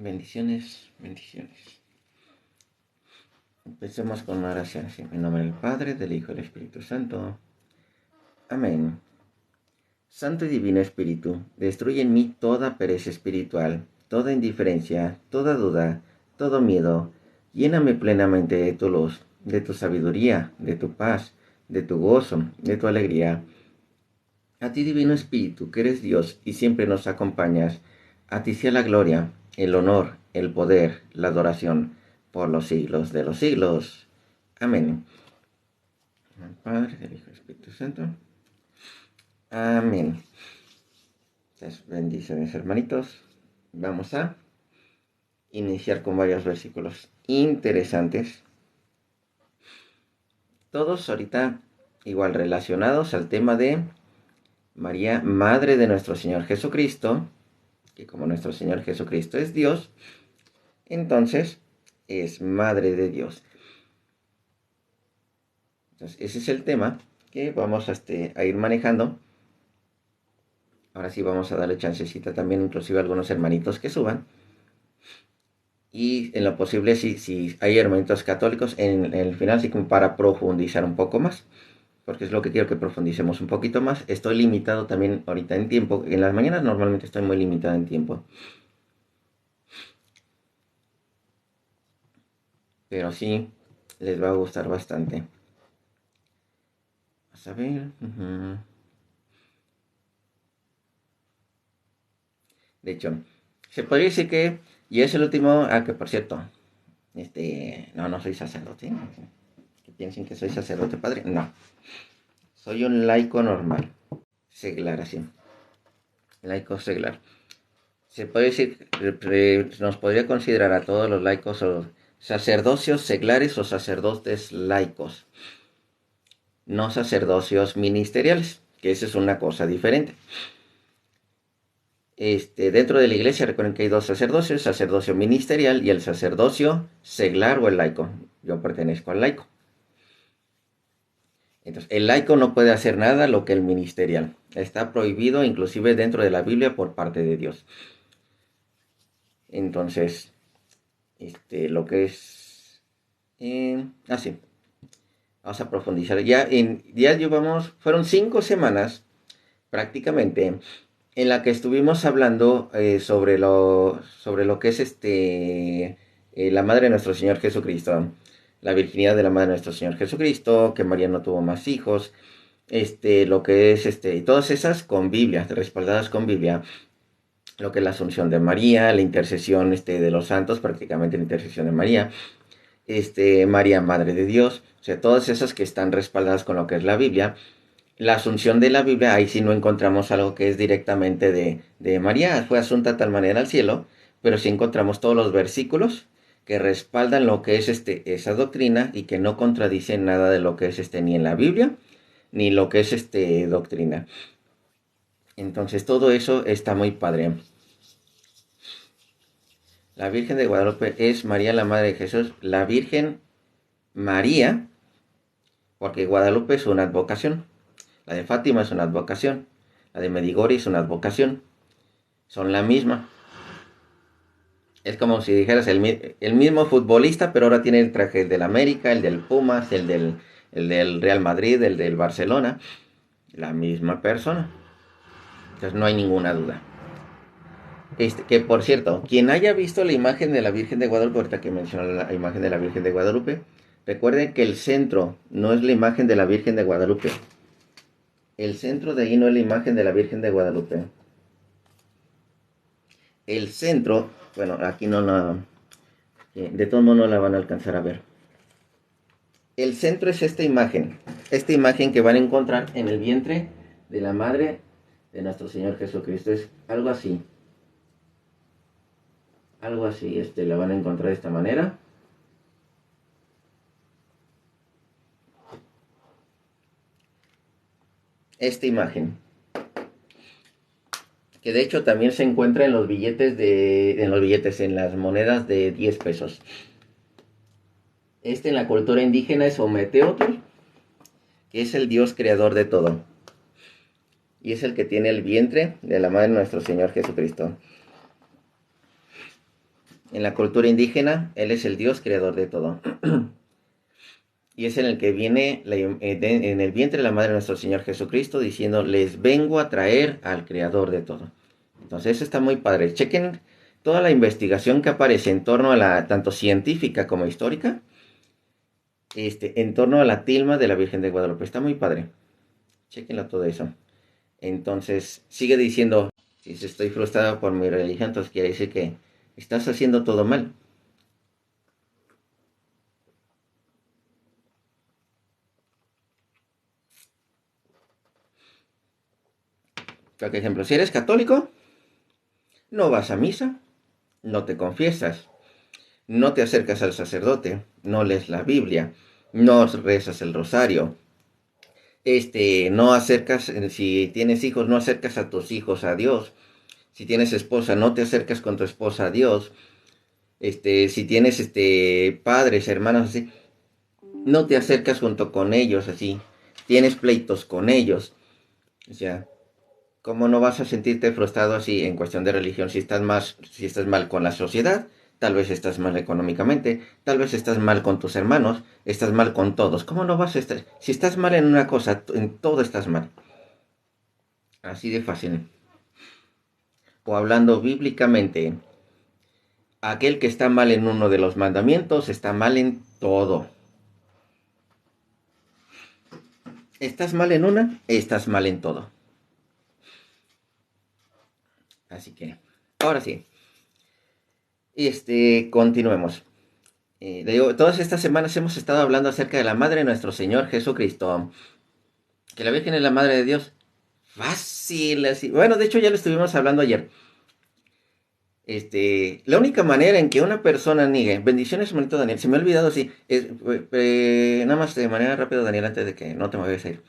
Bendiciones, bendiciones. Empecemos con una oración así. En nombre del Padre, del Hijo y del Espíritu Santo. Amén. Santo y Divino Espíritu, destruye en mí toda pereza espiritual, toda indiferencia, toda duda, todo miedo. Lléname plenamente de tu luz, de tu sabiduría, de tu paz, de tu gozo, de tu alegría. A ti, Divino Espíritu, que eres Dios y siempre nos acompañas, a ti sea la gloria, el honor, el poder, la adoración, por los siglos de los siglos. Amén. Al Padre, del Hijo y del Espíritu Santo. Amén. Entonces, bendiciones, hermanitos. Vamos a iniciar con varios versículos interesantes. Todos ahorita igual relacionados al tema de María, Madre de nuestro Señor Jesucristo, que como nuestro Señor Jesucristo es Dios, entonces es Madre de Dios. Entonces, ese es el tema que vamos a ir manejando. Ahora sí vamos a darle chancecita también inclusive a algunos hermanitos que suban. Y en lo posible, si hay hermanitos católicos, en el final sí como para profundizar un poco más. Porque es lo que quiero que profundicemos un poquito más. Estoy limitado también ahorita en tiempo. En las mañanas normalmente estoy muy limitado en tiempo. Pero sí, les va a gustar bastante. Vamos a ver. De hecho, se podría decir que... Y es el último... Ah, que por cierto. No soy sacerdote. Que piensen que soy sacerdote padre. No. Soy un laico normal. Seglar, así. Laico seglar. Se puede decir, nos podría considerar a todos los laicos o sacerdocios seglares o sacerdotes laicos, no sacerdocios ministeriales, que esa es una cosa diferente. Dentro de la iglesia recuerden que hay dos sacerdocios, el sacerdocio ministerial y el sacerdocio seglar o el laico. Yo pertenezco al laico. Entonces, el laico no puede hacer nada lo que el ministerial. Está prohibido inclusive dentro de la Biblia por parte de Dios. Entonces, lo que es... sí. Vamos a profundizar. Ya llevamos, fueron 5 semanas prácticamente en la que estuvimos hablando sobre lo que es la madre de nuestro Señor Jesucristo, la virginidad de la madre de nuestro Señor Jesucristo, que María no tuvo más hijos, lo que es y todas esas con Biblia, respaldadas con Biblia, lo que es la asunción de María, la intercesión de los santos, prácticamente la intercesión de María, María, Madre de Dios, o sea, todas esas que están respaldadas con lo que es la Biblia. La asunción de la Biblia, ahí sí no encontramos algo que es directamente de María, fue asunta de tal manera al cielo, pero sí encontramos todos los versículos que respaldan lo que es esa doctrina y que no contradicen nada de lo que es ni en la Biblia, ni lo que es doctrina. Entonces todo eso está muy padre. La Virgen de Guadalupe es María, la Madre de Jesús. La Virgen María, porque Guadalupe es una advocación. La de Fátima es una advocación. La de Medigori es una advocación. Son la misma. Es como si dijeras el mismo futbolista, pero ahora tiene el traje del América, el del Pumas, el del Real Madrid, el del Barcelona. La misma persona. Entonces no hay ninguna duda. Que por cierto, quien haya visto la imagen de la Virgen de Guadalupe, ahorita que mencionó la imagen de la Virgen de Guadalupe, recuerden que el centro no es la imagen de la Virgen de Guadalupe. El centro de ahí no es la imagen de la Virgen de Guadalupe. El centro, bueno, aquí no la... De todos modos no la van a alcanzar a ver. El centro es esta imagen que van a encontrar en el vientre de la madre de nuestro Señor Jesucristo. Es algo así. Algo así, la van a encontrar de esta manera. Esta imagen. que de hecho también se encuentra en los billetes en las monedas de 10 pesos. En la cultura indígena es Ometeotl, que es el dios creador de todo. Y es el que tiene el vientre de la madre de nuestro Señor Jesucristo. En la cultura indígena, Él es el dios creador de todo. Y es en el que viene en el vientre de la madre de nuestro Señor Jesucristo diciendo, les vengo a traer al creador de todo. Entonces eso está muy padre. Chequen toda la investigación que aparece en torno a la, tanto científica como histórica, en torno a la tilma de la Virgen de Guadalupe. Está muy padre. Chequenlo todo eso. Entonces sigue diciendo, si estoy frustrado por mi religión, entonces quiere decir que estás haciendo todo mal. Por ejemplo, si eres católico, no vas a misa, no te confiesas, no te acercas al sacerdote, no lees la Biblia, no rezas el rosario, no acercas, si tienes hijos, no acercas a tus hijos a Dios, si tienes esposa, no te acercas con tu esposa a Dios, si tienes, padres, hermanos, así, no te acercas junto con ellos, así, tienes pleitos con ellos, o sea, ¿cómo no vas a sentirte frustrado así en cuestión de religión si estás mal con la sociedad? Tal vez estás mal económicamente, tal vez estás mal con tus hermanos, estás mal con todos. ¿Cómo no vas a estar? Si estás mal en una cosa, en todo estás mal. Así de fácil. O hablando bíblicamente, aquel que está mal en uno de los mandamientos está mal en todo. Estás mal en una, estás mal en todo. Así que, ahora sí. Continuemos. Le digo, todas estas semanas hemos estado hablando acerca de la Madre de nuestro Señor Jesucristo. Que la Virgen es la Madre de Dios. Fácil, así. Bueno, de hecho ya lo estuvimos hablando ayer. La única manera en que una persona niegue, bendiciones, hermanito Daniel, se me ha olvidado así, nada más de manera rápida, Daniel, antes de que no te me vayas a ir.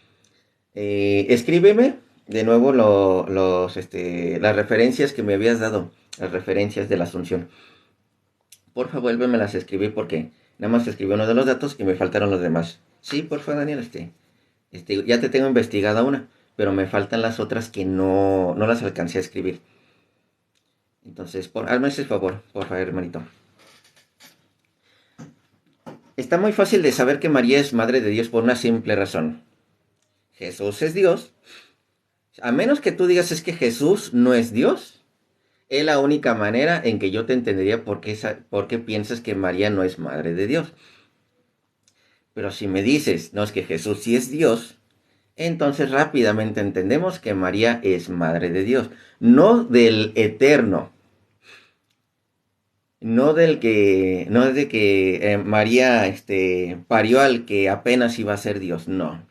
Escríbeme de nuevo las referencias que me habías dado, las referencias de la Asunción. Por favor, vuélvemelas a escribir porque nada más escribí uno de los datos y me faltaron los demás. Sí, por favor, Daniel, ya te tengo investigada una, pero me faltan las otras que no las alcancé a escribir. Entonces, hazme ese favor, por favor, hermanito. Está muy fácil de saber que María es Madre de Dios por una simple razón. Jesús es Dios. A menos que tú digas es que Jesús no es Dios, es la única manera en que yo te entendería por qué piensas que María no es Madre de Dios. Pero si me dices, no, es que Jesús sí es Dios, entonces rápidamente entendemos que María es Madre de Dios, no del eterno, no de que María parió al que apenas iba a ser Dios, no.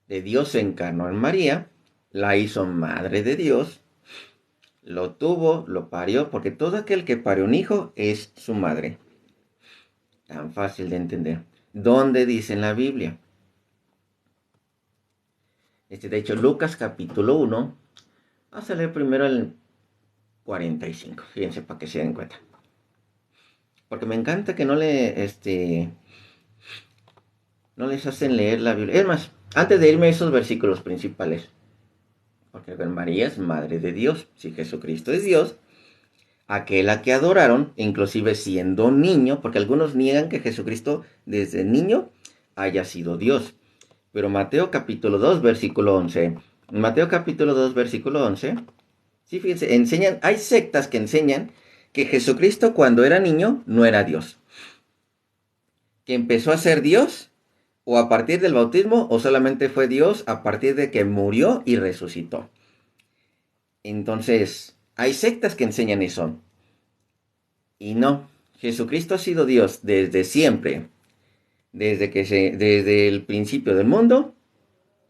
De Dios se encarnó en María, la hizo Madre de Dios, lo tuvo, lo parió, porque todo aquel que parió un hijo es su madre. Tan fácil de entender. ¿Dónde dice en la Biblia? De hecho, Lucas capítulo 1. Vamos a leer primero el 45. Fíjense para que se den cuenta. Porque me encanta que no les hacen leer la Biblia. Es más, antes de irme a esos versículos principales. Porque María es Madre de Dios. Si Jesucristo es Dios, aquel a que adoraron, inclusive siendo niño, porque algunos niegan que Jesucristo desde niño haya sido Dios. Pero Mateo capítulo 2, versículo 11. Mateo capítulo 2, versículo 11. Sí, fíjense, hay sectas que enseñan que Jesucristo cuando era niño no era Dios. Que empezó a ser Dios o a partir del bautismo o solamente fue Dios a partir de que murió y resucitó. Entonces, hay sectas que enseñan eso. Y no, Jesucristo ha sido Dios desde siempre. Desde el principio del mundo,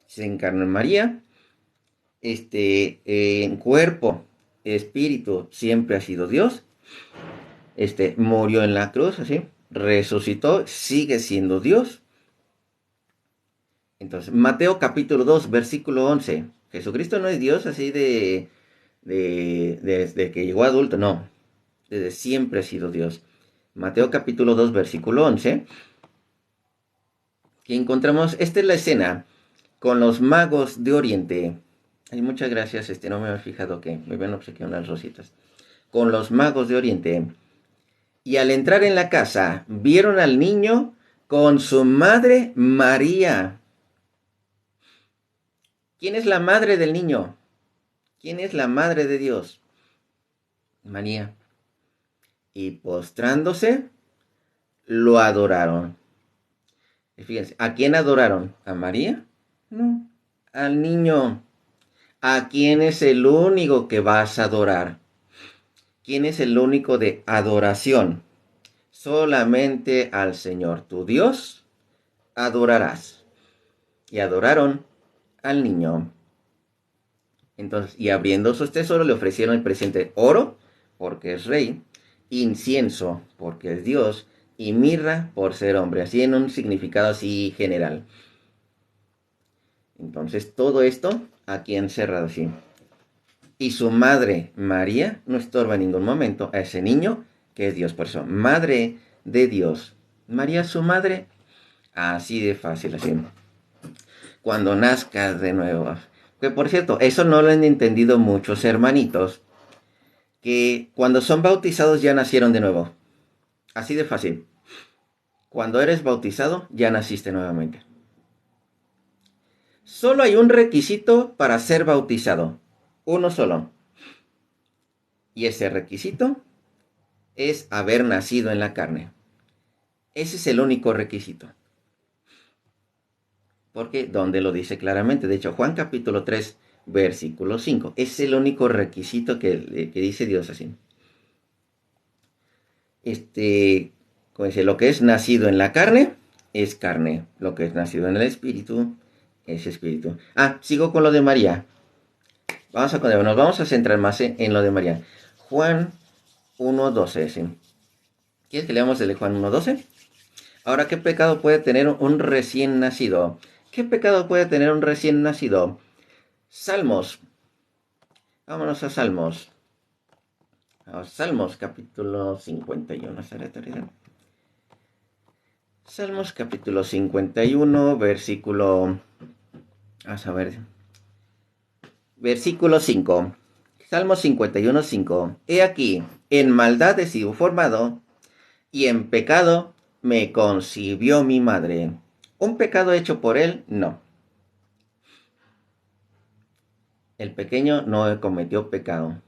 se encarnó en María, en cuerpo, espíritu, siempre ha sido Dios, murió en la cruz, así, resucitó, sigue siendo Dios. Entonces, Mateo capítulo 2, versículo 11, Jesucristo no es Dios así desde que llegó adulto, no. Desde siempre ha sido Dios. Mateo capítulo 2, versículo 11, que encontramos, esta es la escena con los magos de Oriente. Ay, muchas gracias, no me había fijado que me ven obsequiar unas rositas. Con los magos de Oriente. Y al entrar en la casa, vieron al niño con su madre María. ¿Quién es la madre del niño? ¿Quién es la madre de Dios? María. Y postrándose, lo adoraron. Y fíjense, ¿a quién adoraron? ¿A María? No, al niño. ¿A quién es el único que vas a adorar? ¿Quién es el único de adoración? Solamente al Señor tu Dios adorarás. Y adoraron al niño. Entonces, y abriendo sus tesoros le ofrecieron el presente oro, porque es rey, incienso, porque es Dios, y mirra, por ser hombre, así en un significado así general. Entonces, todo esto aquí encerrado así. Y su madre, María, no estorba en ningún momento a ese niño, que es Dios, por eso, madre de Dios. María, su madre, así de fácil, así. Cuando nazcas de nuevo. Que por cierto, eso no lo han entendido muchos hermanitos, que cuando son bautizados ya nacieron de nuevo. Así de fácil. Cuando eres bautizado, ya naciste nuevamente. Solo hay un requisito para ser bautizado. Uno solo. Y ese requisito es haber nacido en la carne. Ese es el único requisito. Porque donde lo dice claramente. De hecho, Juan capítulo 3, versículo 5. Es el único requisito que dice Dios así. Como dice, lo que es nacido en la carne es carne. Lo que es nacido en el espíritu es espíritu. Sigo con lo de María. Nos vamos a centrar más en lo de María. Juan 1:12. ¿Sí? ¿Quieres que leamos el de Juan 1:12? Ahora, ¿qué pecado puede tener un recién nacido? ¿Qué pecado puede tener un recién nacido? Salmos. Vámonos a Salmos. Salmos capítulo 51. Salmos capítulo 51, versículo... Vamos a ver. Versículo 5. Salmos 51, 5. He aquí, en maldad he sido formado, y en pecado me concibió mi madre. ¿Un pecado hecho por él? No. El pequeño no cometió pecado.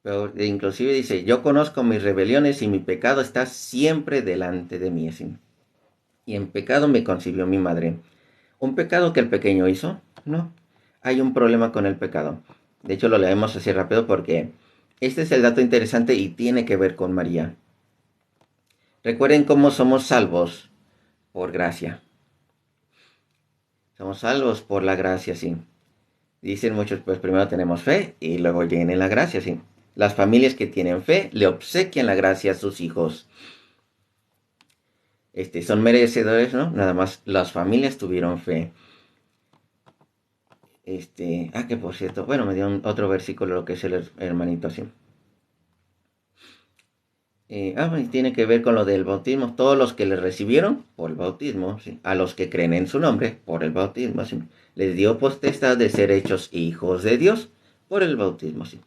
Pero inclusive dice, yo conozco mis rebeliones y mi pecado está siempre delante de mí. ¿Sí? Y en pecado me concibió mi madre. ¿Un pecado que el pequeño hizo? No. Hay un problema con el pecado. De hecho, lo leemos así rápido porque este es el dato interesante y tiene que ver con María. Recuerden cómo somos salvos por gracia. Somos salvos por la gracia, sí. Dicen muchos, pues primero tenemos fe y luego viene la gracia, sí. Las familias que tienen fe le obsequian la gracia a sus hijos. Son merecedores, ¿no? Nada más las familias tuvieron fe. Que por cierto, bueno, me dio otro versículo lo que es el hermanito así. Tiene que ver con lo del bautismo. Todos los que le recibieron por el bautismo, ¿sí? A los que creen en su nombre por el bautismo, ¿sí? Les dio potestad de ser hechos hijos de Dios por el bautismo, ¿sí?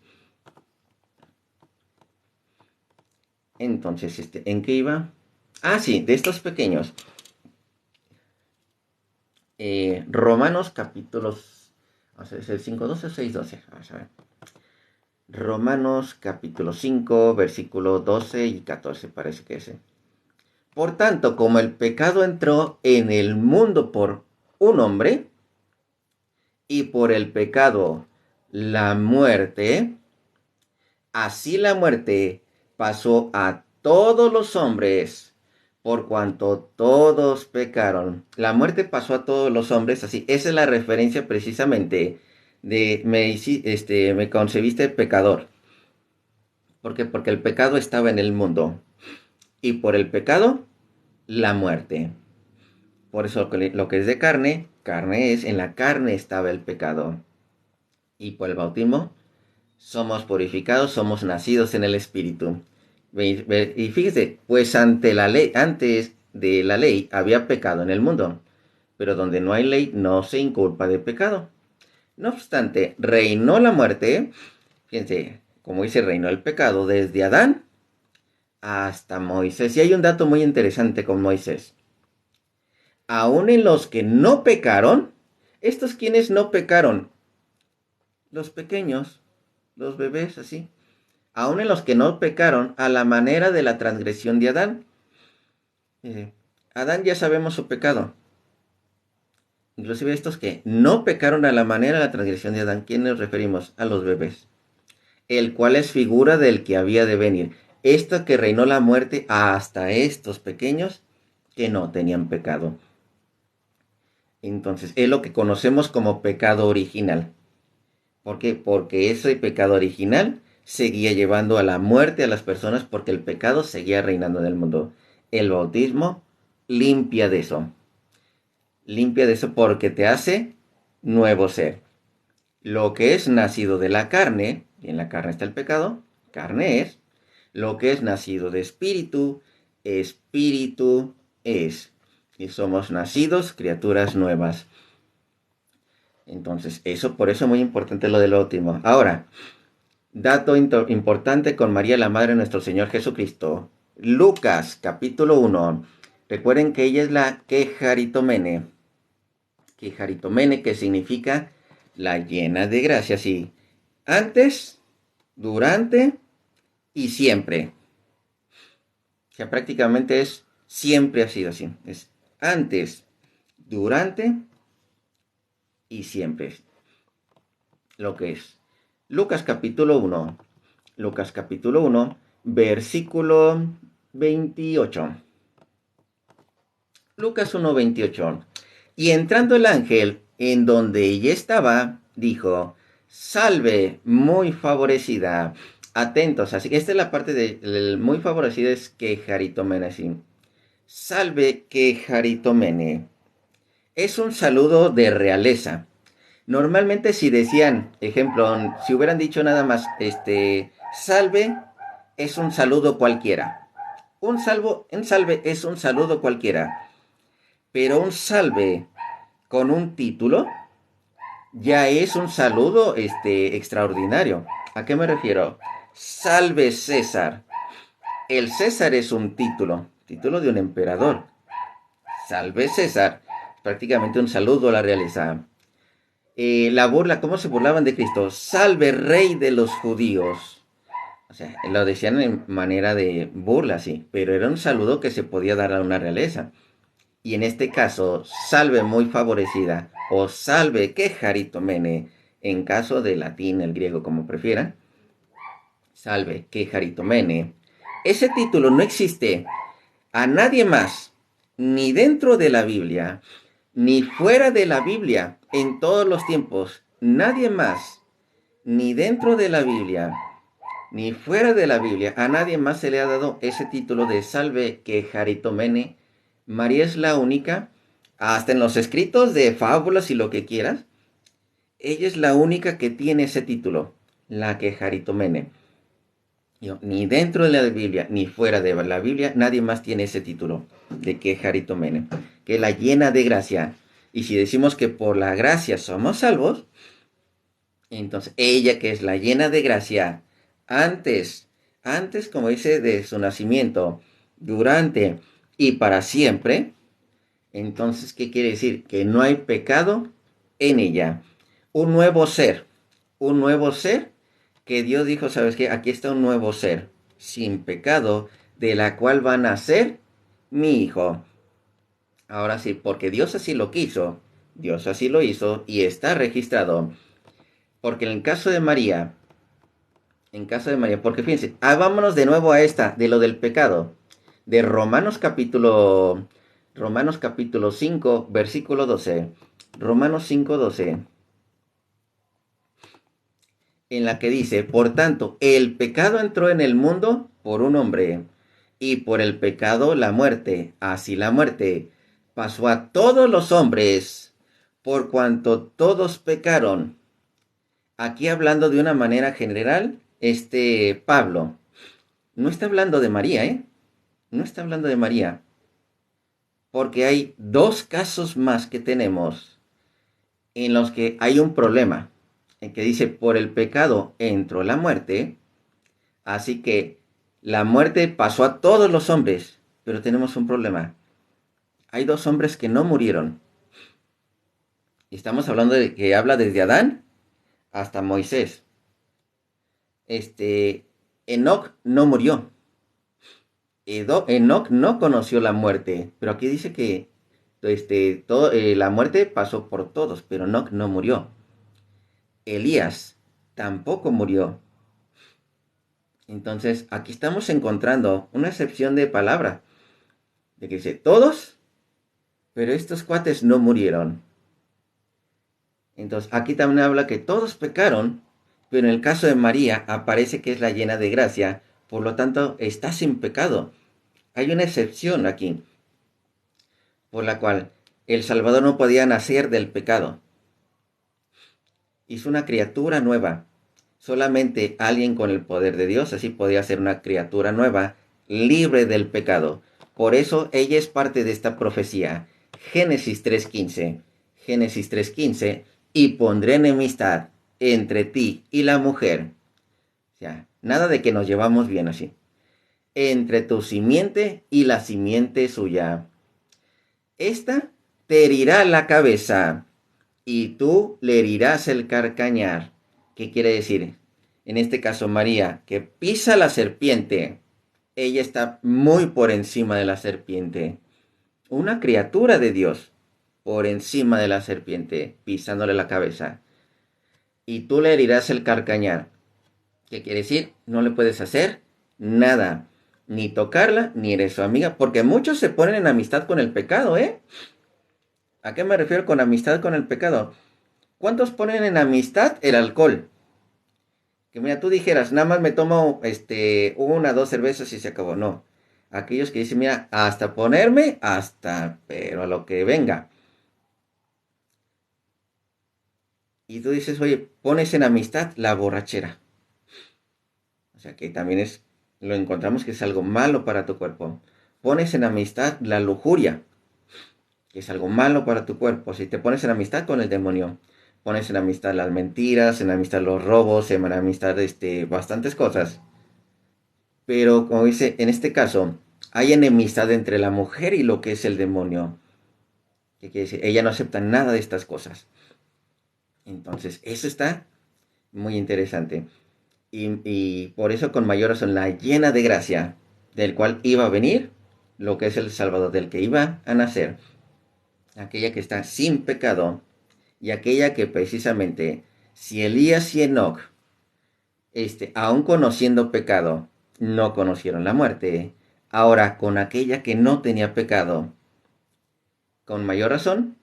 Entonces, ¿en qué iba? Sí, de estos pequeños. Romanos capítulos, ¿es el 5:12 o 6:12? Vamos a ver. Romanos capítulo 5, versículo 12 y 14, parece que es. Por tanto, como el pecado entró en el mundo por un hombre, y por el pecado la muerte, así la muerte pasó a todos los hombres, por cuanto todos pecaron. La muerte pasó a todos los hombres, así. Esa es la referencia precisamente de me concebiste pecador. ¿Por qué? Porque el pecado estaba en el mundo. Y por el pecado, la muerte. Por eso lo que es de carne, carne es, en la carne estaba el pecado. Y por el bautismo somos purificados, somos nacidos en el Espíritu. Y fíjese, pues ante la ley, antes de la ley había pecado en el mundo, pero donde no hay ley no se inculpa de pecado. No obstante, reinó la muerte, fíjense, como dice, reinó el pecado desde Adán hasta Moisés. Y hay un dato muy interesante con Moisés. Aún en los que no pecaron, estos quienes no pecaron, los pequeños, los bebés así, aún en los que no pecaron a la manera de la transgresión de Adán. Adán ya sabemos su pecado. Inclusive estos que no pecaron a la manera de la transgresión de Adán, ¿quién nos referimos? A los bebés. El cual es figura del que había de venir. Esto que reinó la muerte hasta estos pequeños que no tenían pecado. Entonces, es lo que conocemos como pecado original. ¿Por qué? Porque ese pecado original seguía llevando a la muerte a las personas porque el pecado seguía reinando en el mundo. El bautismo limpia de eso. Limpia de eso porque te hace nuevo ser. Lo que es nacido de la carne, y en la carne está el pecado, carne es. Lo que es nacido de espíritu, espíritu es. Y somos nacidos criaturas nuevas. Entonces, por eso es muy importante lo del bautismo. Ahora, dato importante con María, la Madre de nuestro Señor Jesucristo. Lucas, capítulo 1. Recuerden que ella es la Quejaritomene. Quejaritomene, que significa la llena de gracia, sí. Antes, durante y siempre. O sea, prácticamente siempre ha sido así. Es antes, durante y siempre. Lo que es. Lucas capítulo 1. Lucas capítulo 1, versículo 28. Lucas 1, 28. Y entrando el ángel en donde ella estaba, dijo, salve, muy favorecida. Atentos, así que esta es la parte de muy favorecida, es Quejaritomene, así. Salve, Quejaritomene. Es un saludo de realeza. Normalmente si decían, ejemplo, si hubieran dicho nada más, salve, es un saludo cualquiera. Un salve es un saludo cualquiera. Pero un salve con un título ya es un saludo extraordinario. ¿A qué me refiero? Salve César. El César es un título de un emperador. Salve César. Prácticamente un saludo a la realeza. La burla, ¿cómo se burlaban de Cristo? Salve Rey de los judíos. O sea, lo decían en manera de burla, sí, pero era un saludo que se podía dar a una realeza. Y en este caso, salve muy favorecida o salve Quejaritomene, en caso de latín, el griego, como prefieran. Salve Quejaritomene. Ese título no existe a nadie más, ni dentro de la Biblia, ni fuera de la Biblia, en todos los tiempos. Nadie más, ni dentro de la Biblia, ni fuera de la Biblia, a nadie más se le ha dado ese título de salve Quejaritomene. María es la única, hasta en los escritos de fábulas y lo que quieras, ella es la única que tiene ese título, la Quejaritomene. Ni dentro de la Biblia, ni fuera de la Biblia, nadie más tiene ese título de Quejaritomene, que la llena de gracia. Y si decimos que por la gracia somos salvos, entonces ella que es la llena de gracia, antes, como dice, de su nacimiento, durante y para siempre, entonces, ¿qué quiere decir? Que no hay pecado en ella. Un nuevo ser que Dios dijo, ¿sabes qué? Aquí está un nuevo ser, sin pecado, de la cual va a nacer mi hijo. Ahora sí, porque Dios así lo quiso, Dios así lo hizo y está registrado. Porque en el caso de María, porque fíjense, vámonos de nuevo a de lo del pecado, de Romanos capítulo 5, versículo 12. Romanos 5, 12. En la que dice, por tanto, el pecado entró en el mundo por un hombre, y por el pecado la muerte. Así la muerte pasó a todos los hombres, por cuanto todos pecaron. Aquí hablando de una manera general, Pablo no está hablando de María, ¿eh? No está hablando de María, porque hay dos casos más que tenemos en los que hay un problema, en que dice, por el pecado entró la muerte, así que la muerte pasó a todos los hombres, pero tenemos un problema. Hay dos hombres que no murieron. Y estamos hablando de que habla desde Adán hasta Moisés. Enoc no murió. Enoc no conoció la muerte, pero aquí dice que la muerte pasó por todos, pero Enoc no murió. Elías tampoco murió. Entonces, aquí estamos encontrando una excepción de palabra, de que dice todos, pero estos cuates no murieron. Entonces, aquí también habla que todos pecaron, pero en el caso de María aparece que es la llena de gracia, por lo tanto, está sin pecado. Hay una excepción aquí, por la cual el Salvador no podía nacer del pecado. Hizo una criatura nueva. Solamente alguien con el poder de Dios así podía ser una criatura nueva, libre del pecado. Por eso ella es parte de esta profecía. Génesis 3:15. Génesis 3:15. Y pondré enemistad entre ti y la mujer. O sea, nada de que nos llevamos bien así. Entre tu simiente y la simiente suya. Esta te herirá la cabeza y tú le herirás el carcañar. ¿Qué quiere decir? En este caso, María, que pisa la serpiente. Ella está muy por encima de la serpiente. Una criatura de Dios por encima de la serpiente, pisándole la cabeza. Y tú le herirás el carcañar. ¿Qué quiere decir? No le puedes hacer nada. Ni tocarla, ni eres su amiga. Porque muchos se ponen en amistad con el pecado, ¿eh? ¿A qué me refiero con amistad con el pecado? ¿Cuántos ponen en amistad el alcohol? Que mira, tú dijeras, nada más me tomo una, dos cervezas y se acabó. No. Aquellos que dicen, mira, hasta ponerme, hasta, pero a lo que venga. Y tú dices, oye, pones en amistad la borrachera. O sea que también lo encontramos que es algo malo para tu cuerpo. Pones en amistad la lujuria, que es algo malo para tu cuerpo. Si te pones en amistad con el demonio, pones en amistad las mentiras, en amistad los robos, en amistad bastantes cosas. Pero como dice, en este caso, hay enemistad entre la mujer y lo que es el demonio. ¿Qué quiere decir? Ella no acepta nada de estas cosas. Entonces, eso está muy interesante. Y por eso con mayor razón, la llena de gracia, del cual iba a venir, lo que es el Salvador, del que iba a nacer. Aquella que está sin pecado, y aquella que precisamente, si Elías y Enoch, aun conociendo pecado, no conocieron la muerte. Ahora, con aquella que no tenía pecado, con mayor razón,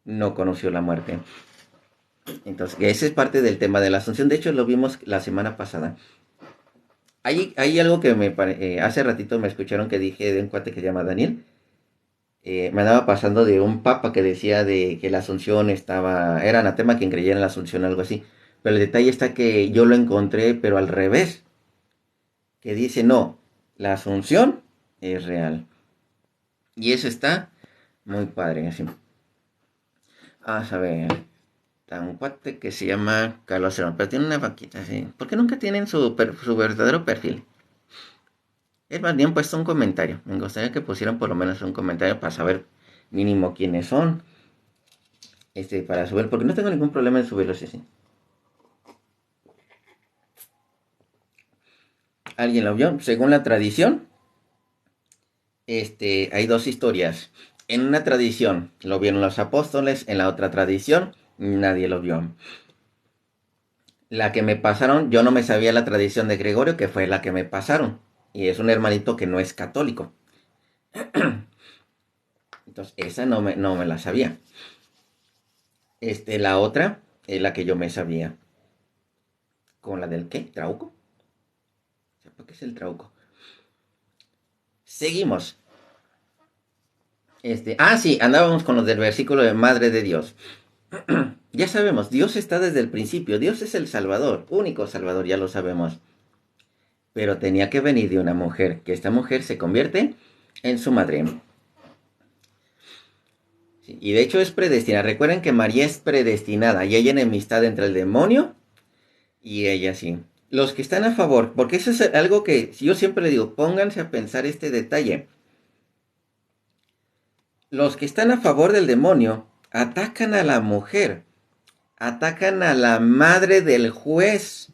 no conoció la muerte. Entonces, ese es parte del tema de la Asunción. De hecho, lo vimos la semana pasada. Hay algo que hace ratito me escucharon que dije de un cuate que se llama Daniel. Me andaba pasando de un papa que decía de que la Asunción era anatema quien creyera en la Asunción, algo así. Pero el detalle está que yo lo encontré, pero al revés. Que dice, no, la Asunción es real. Y eso está muy padre, así. Vamos a ver. Un cuate que se llama Carlos Serrano, pero tiene una vaquita, así. ¿Por qué nunca tienen su verdadero perfil? Es más bien puesto un comentario. Me gustaría que pusieran por lo menos un comentario para saber mínimo quiénes son. Para subir, porque no tengo ningún problema en subirlos así. ¿Alguien lo vio? Según la tradición, hay dos historias. En una tradición lo vieron los apóstoles, en la otra tradición nadie lo vio. La que me pasaron, yo no me sabía la tradición de Gregorio, que fue la que me pasaron. Y es un hermanito que no es católico. Entonces, esa no me la sabía. La otra es la que yo me sabía. ¿Con la del qué? ¿Trauco? ¿Para qué es el trauco? Seguimos. Sí, andábamos con los del versículo de Madre de Dios. Ya sabemos, Dios está desde el principio, Dios es el Salvador, único Salvador, ya lo sabemos. Pero tenía que venir de una mujer, que esta mujer se convierte en su madre. Sí, y de hecho es predestinada. Recuerden que María es predestinada y hay enemistad entre el demonio y ella sí. Los que están a favor, porque eso es algo que yo siempre le digo, pónganse a pensar este detalle. Los que están a favor del demonio atacan a la mujer, atacan a la madre del juez,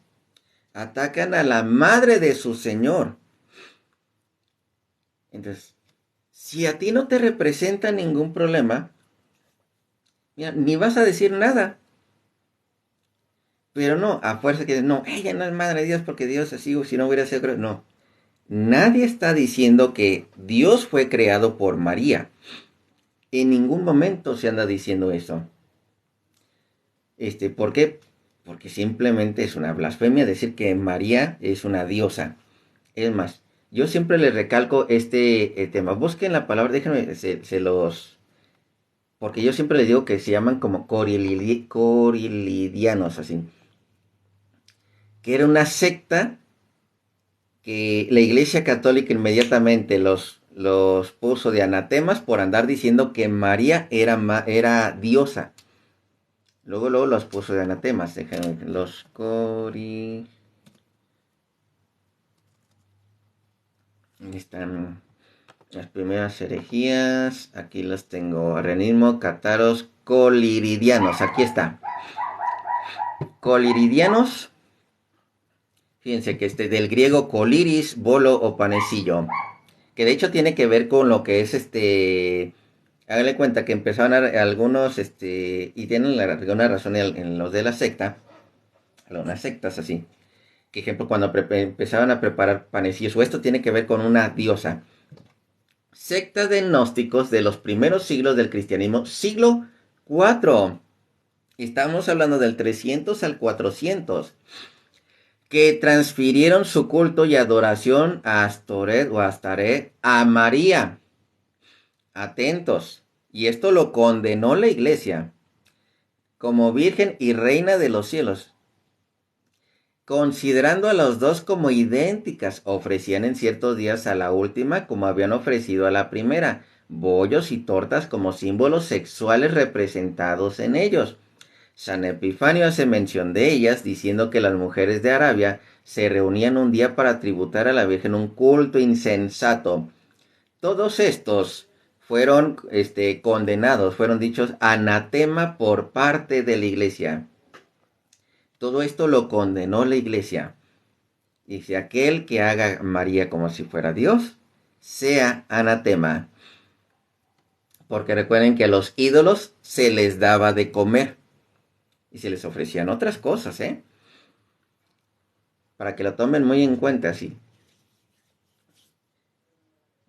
atacan a la madre de su señor. Entonces, si a ti no te representa ningún problema, mira, ni vas a decir nada. Pero no, a fuerza que no, ella no es madre de Dios porque Dios así, o si no hubiera sido creado. No, nadie está diciendo que Dios fue creado por María. En ningún momento se anda diciendo eso. ¿Por qué? Porque simplemente es una blasfemia decir que María es una diosa. Es más, yo siempre les recalco este tema. Busquen la palabra, déjenme, se los... Porque yo siempre les digo que se llaman como corilidianos, así. Que era una secta que la Iglesia Católica inmediatamente los puso de anatemas por andar diciendo que María era diosa. Luego los puso de anatemas. Déjenme, los cori... Ahí están las primeras herejías. Aquí los tengo. Arrianismo, cátaros, coliridianos. Aquí está. Coliridianos. Fíjense que del griego coliris, bolo o panecillo. Que de hecho tiene que ver con lo que es Háganle cuenta que empezaron algunos, y tienen alguna razón en los de la secta, algunas sectas así. Que ejemplo, cuando empezaban a preparar panecillos, o esto tiene que ver con una diosa. Secta de gnósticos de los primeros siglos del cristianismo, siglo IV. Estamos hablando del 300 al 400. Que transfirieron su culto y adoración a Astoret o Astaret a María. Atentos. Y esto lo condenó la iglesia como Virgen y Reina de los cielos. Considerando a los dos como idénticas, ofrecían en ciertos días a la última como habían ofrecido a la primera, bollos y tortas como símbolos sexuales representados en ellos. San Epifanio hace mención de ellas, diciendo que las mujeres de Arabia se reunían un día para tributar a la Virgen un culto insensato. Todos estos fueron condenados, fueron dichos anatema por parte de la iglesia. Todo esto lo condenó la iglesia. Dice, aquel que haga a María como si fuera Dios, sea anatema. Porque recuerden que a los ídolos se les daba de comer. Y se les ofrecían otras cosas, para que lo tomen muy en cuenta, sí.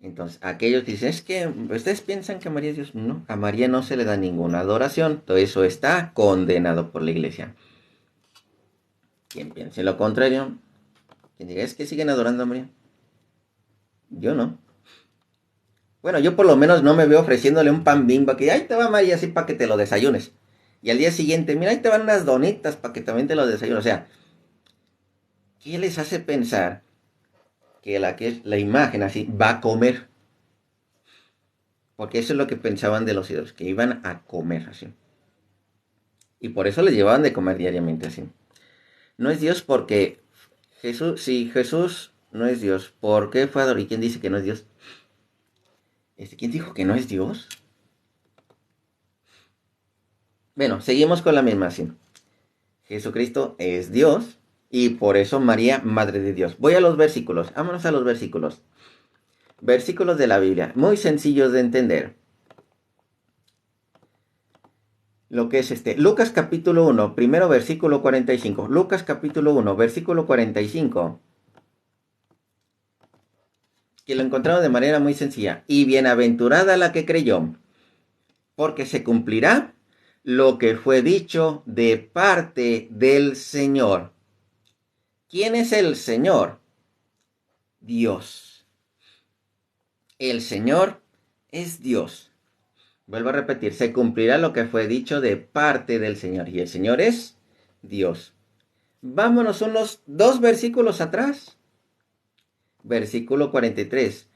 Entonces, aquellos dicen, es que ustedes piensan que María es Dios. No, a María no se le da ninguna adoración. Todo eso está condenado por la iglesia. Quien piense lo contrario, quien diga, es que siguen adorando a María. Yo no. Bueno, yo por lo menos no me veo ofreciéndole un pan Bimbo que ahí te va María así para que te lo desayunes. Y al día siguiente, mira, ahí te van unas donitas para que también te lo desayunes. O sea, ¿qué les hace pensar que es la imagen así va a comer? Porque eso es lo que pensaban de los ídolos, que iban a comer así. Y por eso les llevaban de comer diariamente así. No es Dios porque Jesús, si Jesús no es Dios, ¿por qué fue adorado? ¿Y quién dice que no es Dios? ¿Quién dijo que no es Dios? Bueno, seguimos con la misma así. Jesucristo es Dios y por eso María, Madre de Dios. Voy a los versículos, vámonos a los versículos. Versículos de la Biblia, muy sencillos de entender. Lo que es Lucas capítulo 1, primero versículo 45. Lucas capítulo 1, versículo 45. Que lo encontramos de manera muy sencilla. Y bienaventurada la que creyó, porque se cumplirá lo que fue dicho de parte del Señor. ¿Quién es el Señor? Dios. El Señor es Dios. Vuelvo a repetir, se cumplirá lo que fue dicho de parte del Señor. Y el Señor es Dios. Vámonos unos 2 versículos atrás. Versículo 43.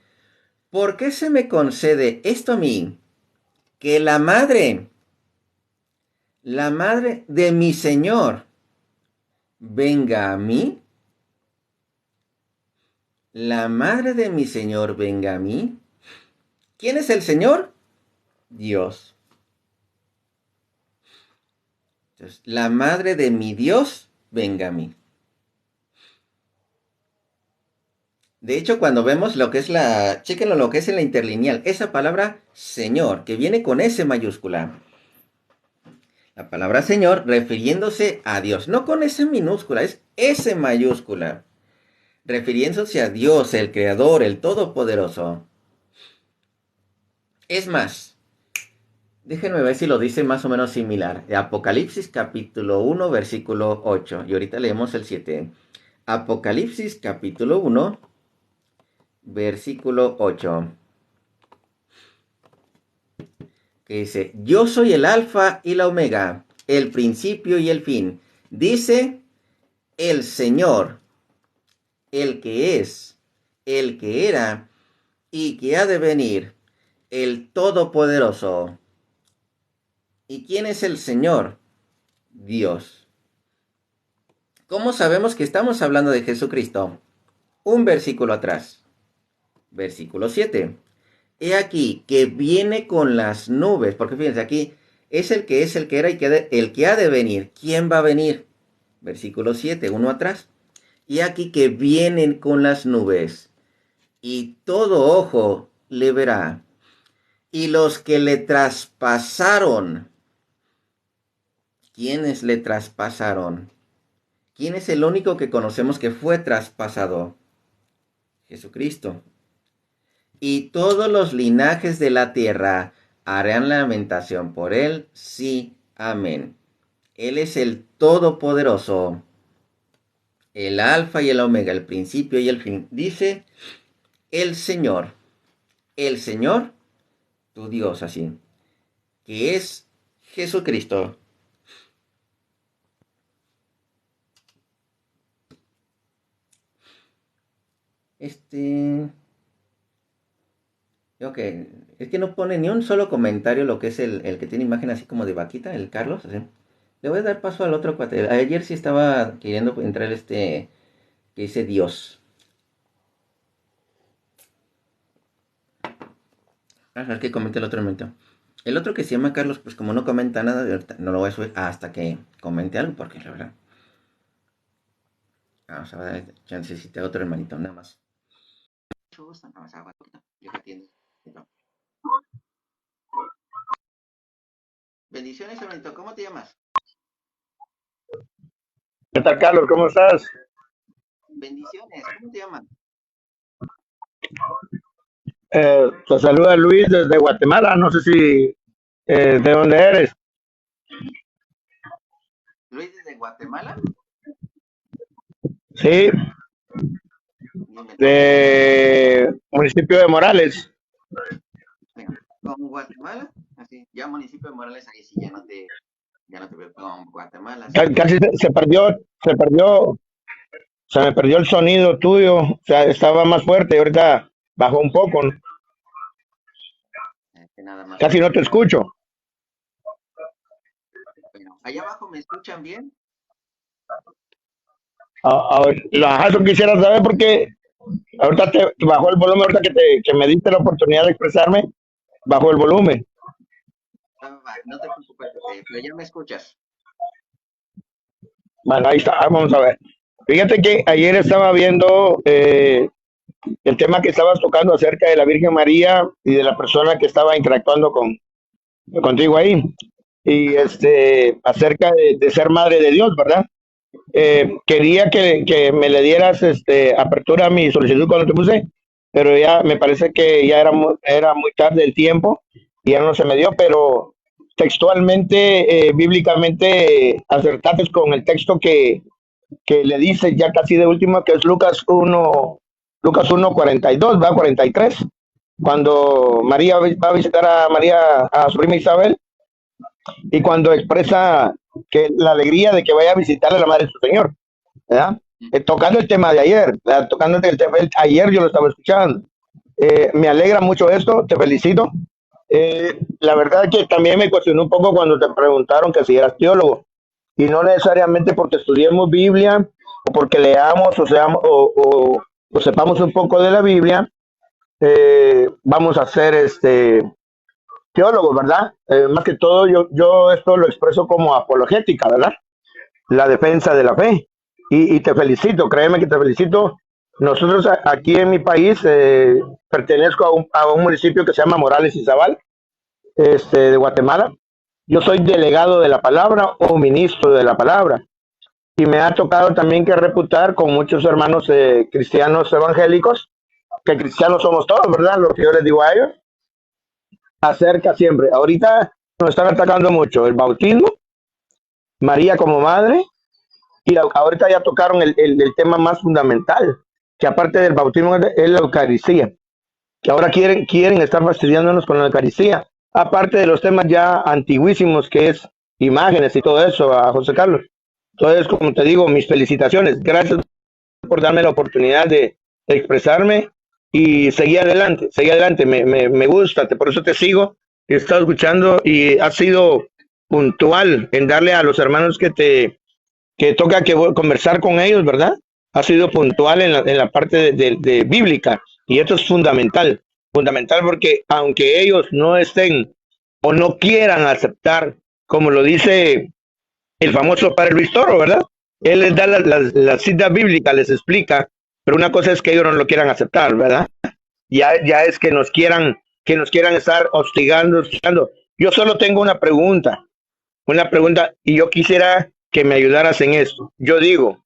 ¿Por qué se me concede esto a mí? Que la madre de mi Señor, venga a mí. La madre de mi Señor, venga a mí. ¿Quién es el Señor? Dios. Entonces, la madre de mi Dios, venga a mí. De hecho, cuando vemos lo que es chéquenlo lo que es en la interlineal, esa palabra Señor, que viene con S mayúscula. La palabra Señor refiriéndose a Dios, no con S minúscula, es S mayúscula. Refiriéndose a Dios, el Creador, el Todopoderoso. Es más, déjenme ver si lo dice más o menos similar. Apocalipsis capítulo 1, versículo 8. Y ahorita leemos el 7. Apocalipsis capítulo 1, versículo 8. Que dice, yo soy el alfa y la omega, el principio y el fin. Dice el Señor, el que es, el que era y que ha de venir, el Todopoderoso. ¿Y quién es el Señor? Dios. ¿Cómo sabemos que estamos hablando de Jesucristo? Un versículo atrás. Versículo 7. He aquí que viene con las nubes, porque fíjense aquí, es, el que era y el que ha de venir. ¿Quién va a venir? Versículo 7, uno atrás. Y aquí que vienen con las nubes, y todo ojo le verá. Y los que le traspasaron, ¿quiénes le traspasaron? ¿Quién es el único que conocemos que fue traspasado? Jesucristo. Y todos los linajes de la tierra harán lamentación por él. Sí, amén. Él es el Todopoderoso, el Alfa y el Omega, el principio y el fin. Dice el Señor, tu Dios, así, que es Jesucristo. Ok, es que no pone ni un solo comentario lo que es el que tiene imagen así como de vaquita, el Carlos, así. Le voy a dar paso al otro cuate. Ayer sí estaba queriendo entrar que dice Dios. A ver que comente el otro momento. El otro que se llama Carlos, pues como no comenta nada, no lo voy a subir hasta que comente algo, porque la verdad. Vamos a ver, ya necesita otro hermanito, nada más. Mucho gusto, nada más agua, yo te atiendo. Bendiciones, hermanito, ¿cómo te llamas? ¿Qué tal, Carlos? ¿Cómo estás? Bendiciones, ¿cómo te llamas? Te saluda Luis desde Guatemala. No sé si de dónde eres. Luis desde Guatemala. Sí, Dime, de municipio de Morales. venga, con Guatemala, así, ya municipio de Morales, ahí sí ya no te veo con Guatemala, así que Casi se me perdió el sonido tuyo. O sea, estaba más fuerte y ahorita bajó un poco, ¿no? nada más Casi no te escucho. bueno, allá abajo me escuchan bien. Eso quisiera saber porque ahorita te bajó el volumen, ahorita que me diste la oportunidad de expresarme, bajó el volumen. No te preocupes, pero ya me escuchas. Bueno, ahí está, vamos a ver. Fíjate que ayer estaba viendo el tema que estabas tocando acerca de la Virgen María y de la persona que estaba interactuando contigo ahí. Y Ajá. acerca de ser madre de Dios, ¿verdad? Quería que me le dieras apertura a mi solicitud cuando te puse, pero ya me parece que ya era muy tarde el tiempo y ya no se me dio, pero textualmente, bíblicamente, acertaste con el texto que le dice ya casi de último, que es Lucas 1, 42, va 43. cuando María va a visitar a María, a su prima Isabel, y cuando expresa que la alegría de que vaya a visitar a la madre de su Señor, ¿verdad? Tocando el tema de ayer, ¿verdad? Tocando el tema, ayer yo lo estaba escuchando. Me alegra mucho esto, te felicito. La verdad que también me cuestionó un poco cuando te preguntaron que si eras teólogo, y no necesariamente porque estudiemos Biblia o porque leamos o, seamos, o sepamos un poco de la Biblia, vamos a ser teólogos, ¿verdad? Más que todo yo esto lo expreso como apologética, ¿verdad? La defensa de la fe. Y te felicito, créeme que te felicito. Nosotros aquí en mi país pertenezco a un municipio que se llama Morales y Zabal, de Guatemala. Yo soy delegado de la palabra o ministro de la palabra. Y me ha tocado también que reputar con muchos hermanos cristianos evangélicos, que cristianos somos todos, ¿verdad? Lo que yo les digo a ellos, acerca siempre. Ahorita nos están atacando mucho el bautismo, María como madre, y ahorita ya tocaron el tema más fundamental, que aparte del bautismo es la Eucaristía, que ahora quieren estar fastidiándonos con la Eucaristía, aparte de los temas ya antiguísimos que es imágenes y todo eso, a José Carlos. Entonces, como te digo, mis felicitaciones. Gracias por darme la oportunidad de expresarme y seguir adelante. Me gusta, por eso te sigo, he estado escuchando y has sido puntual en darle a los hermanos que toca que conversar con ellos, ¿verdad? Ha sido puntual en la parte de bíblica y esto es fundamental, fundamental porque aunque ellos no estén o no quieran aceptar, como lo dice el famoso padre Luis Toro, ¿verdad? Él les da la cita bíblica, les explica, pero una cosa es que ellos no lo quieran aceptar, ¿verdad? Ya es que nos quieran estar hostigando. Yo solo tengo una pregunta, y yo quisiera que me ayudaras en esto. Yo digo,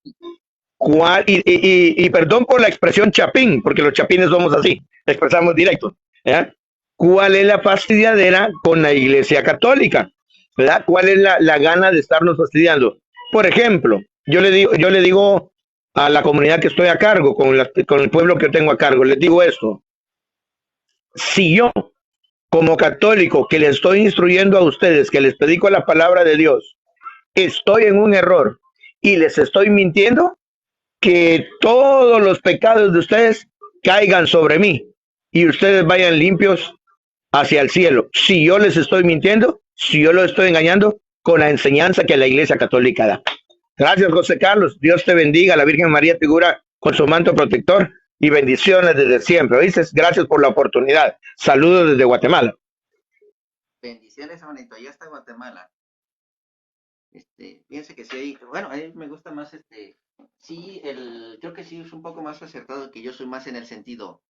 y perdón por la expresión chapín, porque los chapines somos así, expresamos directo, ¿verdad? ¿Cuál es la fastidiadera con la Iglesia Católica? ¿Verdad? ¿Cuál es la gana de estarnos fastidiando? Por ejemplo, yo le digo a la comunidad que estoy a cargo, con el pueblo que tengo a cargo, les digo esto: si yo, como católico, que les estoy instruyendo a ustedes, que les predico la palabra de Dios, estoy en un error y les estoy mintiendo, que todos los pecados de ustedes caigan sobre mí y ustedes vayan limpios hacia el cielo. Si yo les estoy mintiendo, si yo los estoy engañando con la enseñanza que la Iglesia Católica da. Gracias, José Carlos. Dios te bendiga. La Virgen María te cubra con su manto protector y bendiciones desde siempre. ¿Oíste? Gracias por la oportunidad. Saludos desde Guatemala. Bendiciones, hermanito. Allá está Guatemala. Piense que sí hay, bueno, a mí me gusta más sí, creo que sí es un poco más acertado que yo soy más en el sentido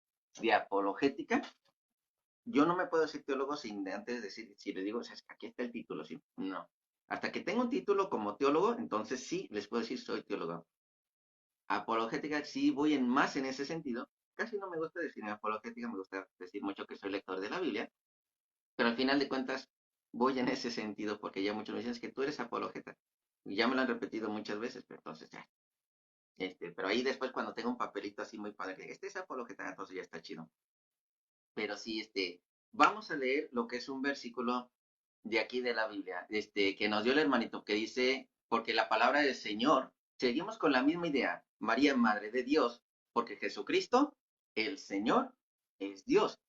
de apologética. Yo no me puedo decir teólogo sin antes decir, si le digo, o sea, aquí está el título, sí, no. Hasta que tengo un título como teólogo, entonces sí les puedo decir soy teólogo. Apologética sí voy más en ese sentido. Casi no me gusta decir en apologética, me gusta decir mucho que soy lector de la Biblia, pero al final de cuentas voy en ese sentido porque ya muchos me dicen es que tú eres apologeta. Y ya me lo han repetido muchas veces, pero entonces ya. Pero ahí después cuando tengo un papelito así muy padre, que este es apologeta, entonces ya está chido. Pero sí, vamos a leer lo que es un versículo de aquí de la Biblia, que nos dio el hermanito, que dice, porque la palabra del Señor, seguimos con la misma idea, María, Madre de Dios, porque Jesucristo, el Señor, es Dios.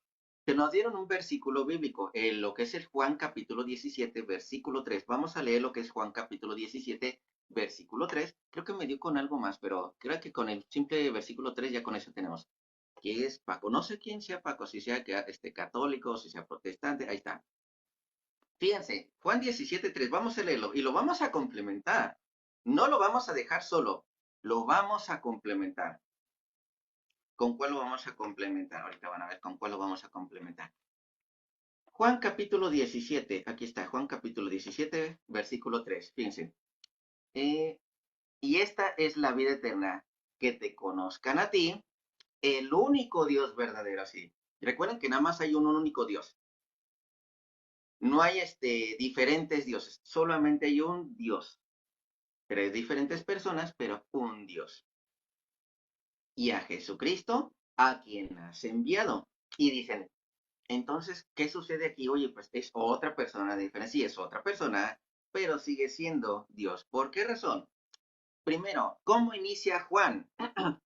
Que nos dieron un versículo bíblico, lo que es el Juan capítulo 17, versículo 3. Vamos a leer lo que es Juan capítulo 17, versículo 3. Creo que me dio con algo más, pero creo que con el simple versículo 3 ya con eso tenemos. Que es Paco. No sé quién sea Paco, si sea católico, si sea protestante. Ahí está. Fíjense, Juan 17, 3. Vamos a leerlo y lo vamos a complementar. No lo vamos a dejar solo, lo vamos a complementar. ¿Con cuál lo vamos a complementar? Ahorita van a ver con cuál lo vamos a complementar. Juan capítulo 17, aquí está, Juan capítulo 17, versículo 3, fíjense. Y esta es la vida eterna, que te conozcan a ti, el único Dios verdadero, así. Recuerden que nada más hay un único Dios. No hay diferentes dioses, solamente hay un Dios. Tres diferentes personas, pero un Dios. Y a Jesucristo, a quien has enviado. Y dicen, Entonces, ¿qué sucede aquí? Oye, pues es otra persona diferente, sí, es otra persona, pero sigue siendo Dios. ¿Por qué razón? Primero, ¿cómo inicia Juan?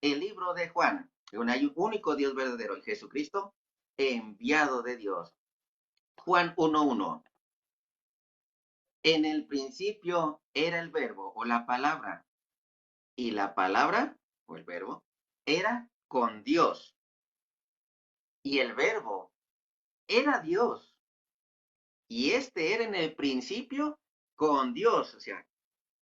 El libro de Juan. Hay un único Dios verdadero, el Jesucristo, enviado de Dios. Juan 1:1. En el principio era el verbo o la palabra, y la palabra o el verbo era con Dios, y el verbo era Dios, y este era en el principio con Dios, o sea,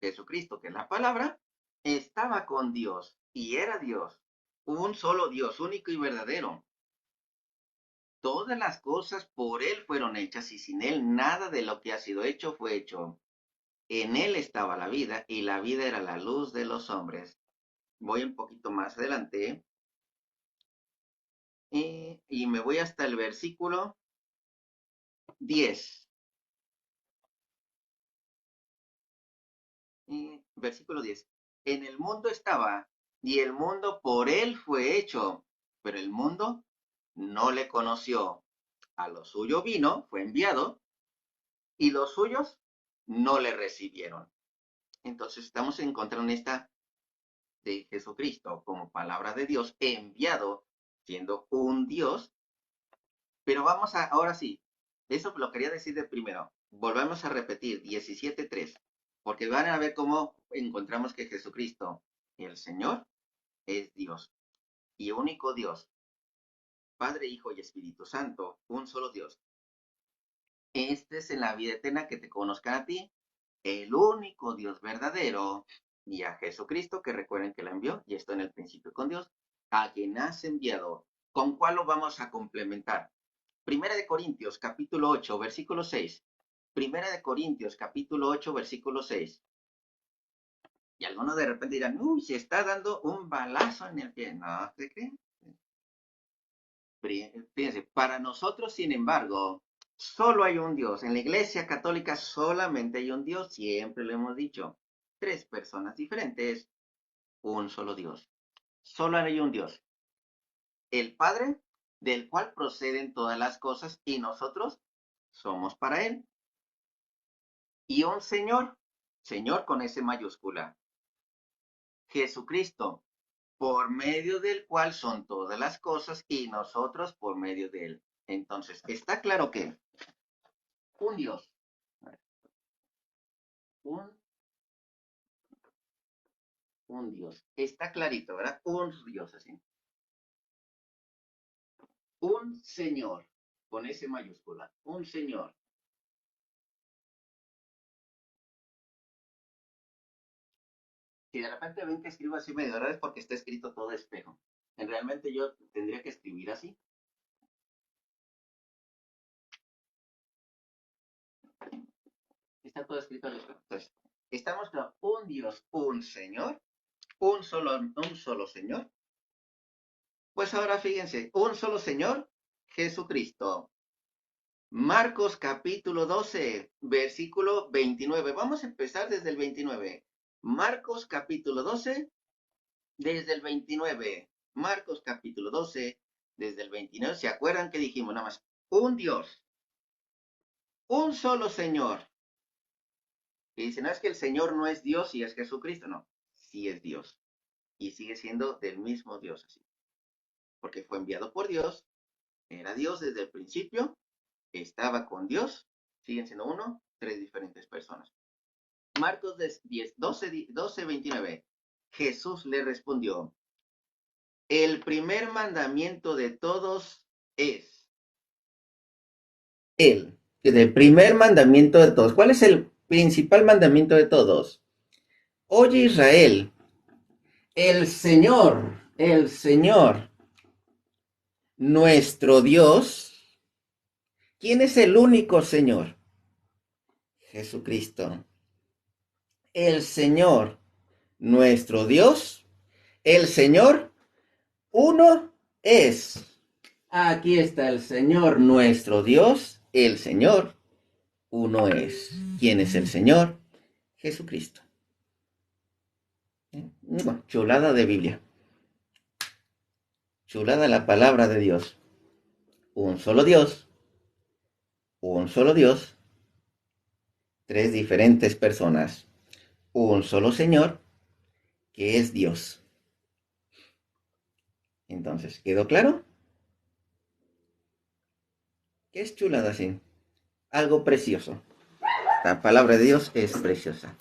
Jesucristo, que es la palabra, estaba con Dios y era Dios, un solo Dios, único y verdadero. Todas las cosas por Él fueron hechas y sin Él nada de lo que ha sido hecho fue hecho. En Él estaba la vida y la vida era la luz de los hombres. Voy un poquito más adelante y me voy hasta el versículo 10. Versículo 10. En el mundo estaba y el mundo por Él fue hecho, pero el mundo no le conoció. A lo suyo vino, fue enviado, y los suyos no le recibieron. Entonces estamos encontrando esta de Jesucristo como palabra de Dios, enviado, siendo un Dios. Pero vamos a, ahora sí, eso lo quería decir de primero. Volvemos a repetir 17:3, porque van a ver cómo encontramos que Jesucristo, el Señor, es Dios y único Dios, Padre, Hijo y Espíritu Santo, un solo Dios. Este es en la vida eterna que te conozcan a ti, el único Dios verdadero, y a Jesucristo, que recuerden que la envió, y esto en el principio con Dios, a quien has enviado. ¿Con cuál lo vamos a complementar? Primera de Corintios, capítulo 8, versículo 6. Primera de Corintios, capítulo 8, versículo 6. Y algunos de repente dirán, uy, se está dando un balazo en el pie. No, ¿se creen? Fíjense, para nosotros, sin embargo, solo hay un Dios. En la Iglesia Católica solamente hay un Dios, siempre lo hemos dicho. Tres personas diferentes, un solo Dios. Solo hay un Dios. El Padre, del cual proceden todas las cosas, y nosotros somos para Él. Y un Señor, Señor con S mayúscula, Jesucristo, por medio del cual son todas las cosas, y nosotros por medio de Él. Entonces, está claro que un Dios, un un Dios. Está clarito, ¿verdad? Un Dios así. Un Señor, con S mayúscula. Un Señor. Si de repente ven que escribo así medio raro es porque está escrito todo espejo. Realmente yo tendría que escribir así. Está todo escrito al espejo. Entonces, estamos con un Dios, un Señor, un solo Señor. Pues ahora fíjense, un solo Señor, Jesucristo. Marcos capítulo 12, versículo 29. Vamos a empezar desde el 29. Marcos capítulo 12, desde el 29. Marcos capítulo 12, desde el 29. ¿Se acuerdan que dijimos nada más? Un Dios, un solo Señor. Y dice, no es que el Señor no es Dios y es Jesucristo, no. Sí es Dios. Y sigue siendo del mismo Dios así. Porque fue enviado por Dios, era Dios desde el principio, estaba con Dios, siguen siendo uno, tres diferentes personas. Marcos 10, 12, 29. Jesús le respondió, el primer mandamiento de todos es el primer mandamiento de todos. ¿Cuál es el principal mandamiento de todos? Oye Israel, el Señor, nuestro Dios, ¿quién es el único Señor? Jesucristo. El Señor, nuestro Dios, el Señor, uno es. Aquí está el Señor, nuestro Dios, el Señor, uno es. ¿Quién es el Señor? Jesucristo. Chulada de Biblia. Chulada la palabra de Dios. Un solo Dios, un solo Dios, tres diferentes personas, un solo Señor, que es Dios. Entonces, ¿quedó claro? ¿Qué es chulada así? Algo precioso. La palabra de Dios es preciosa.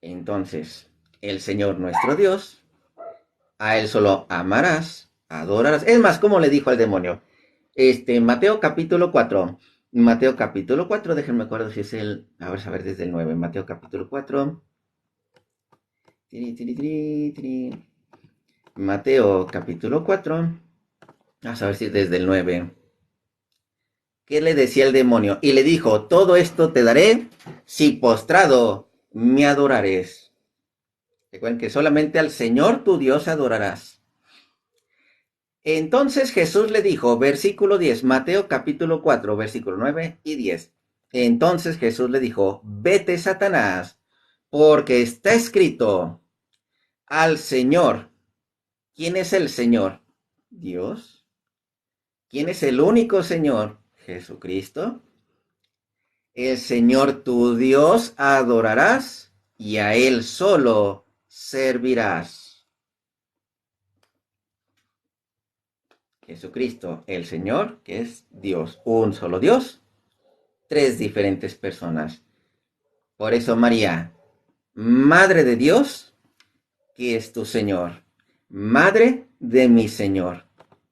Entonces, el Señor nuestro Dios, a Él solo amarás, adorarás. Es más, como le dijo al demonio, Mateo capítulo 4. Mateo capítulo 4, déjenme acuerdo si es el, a ver desde el 9. Mateo capítulo 4. Tiri, tiri, tiri, tiri. Mateo capítulo 4. Vamos a ver si desde el 9. ¿Qué le decía el demonio? Y le dijo, todo esto te daré si postrado me adorares. Recuerden que solamente al Señor tu Dios adorarás. Entonces Jesús le dijo, versículo 10, Mateo capítulo 4, versículo 9 y 10. Entonces Jesús le dijo, vete Satanás, porque está escrito al Señor. ¿Quién es el Señor? Dios. ¿Quién es el único Señor? Jesucristo. El Señor tu Dios adorarás y a Él solo servirás. Jesucristo, el Señor, que es Dios, un solo Dios, tres diferentes personas. Por eso María, Madre de Dios, que es tu Señor, Madre de mi Señor.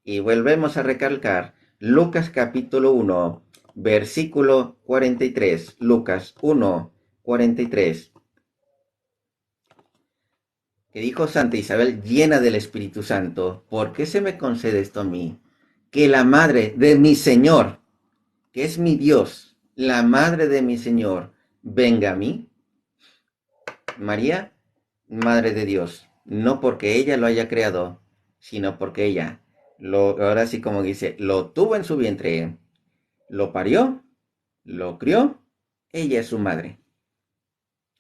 Y volvemos a recalcar, Lucas capítulo 1, versículo 43, Lucas 1, 43. Que dijo Santa Isabel, llena del Espíritu Santo, ¿por qué se me concede esto a mí? Que la madre de mi Señor, que es mi Dios, la madre de mi Señor, venga a mí. María, madre de Dios, no porque ella lo haya creado, sino porque ella, ahora sí como dice, lo tuvo en su vientre, lo parió, lo crió, ella es su madre.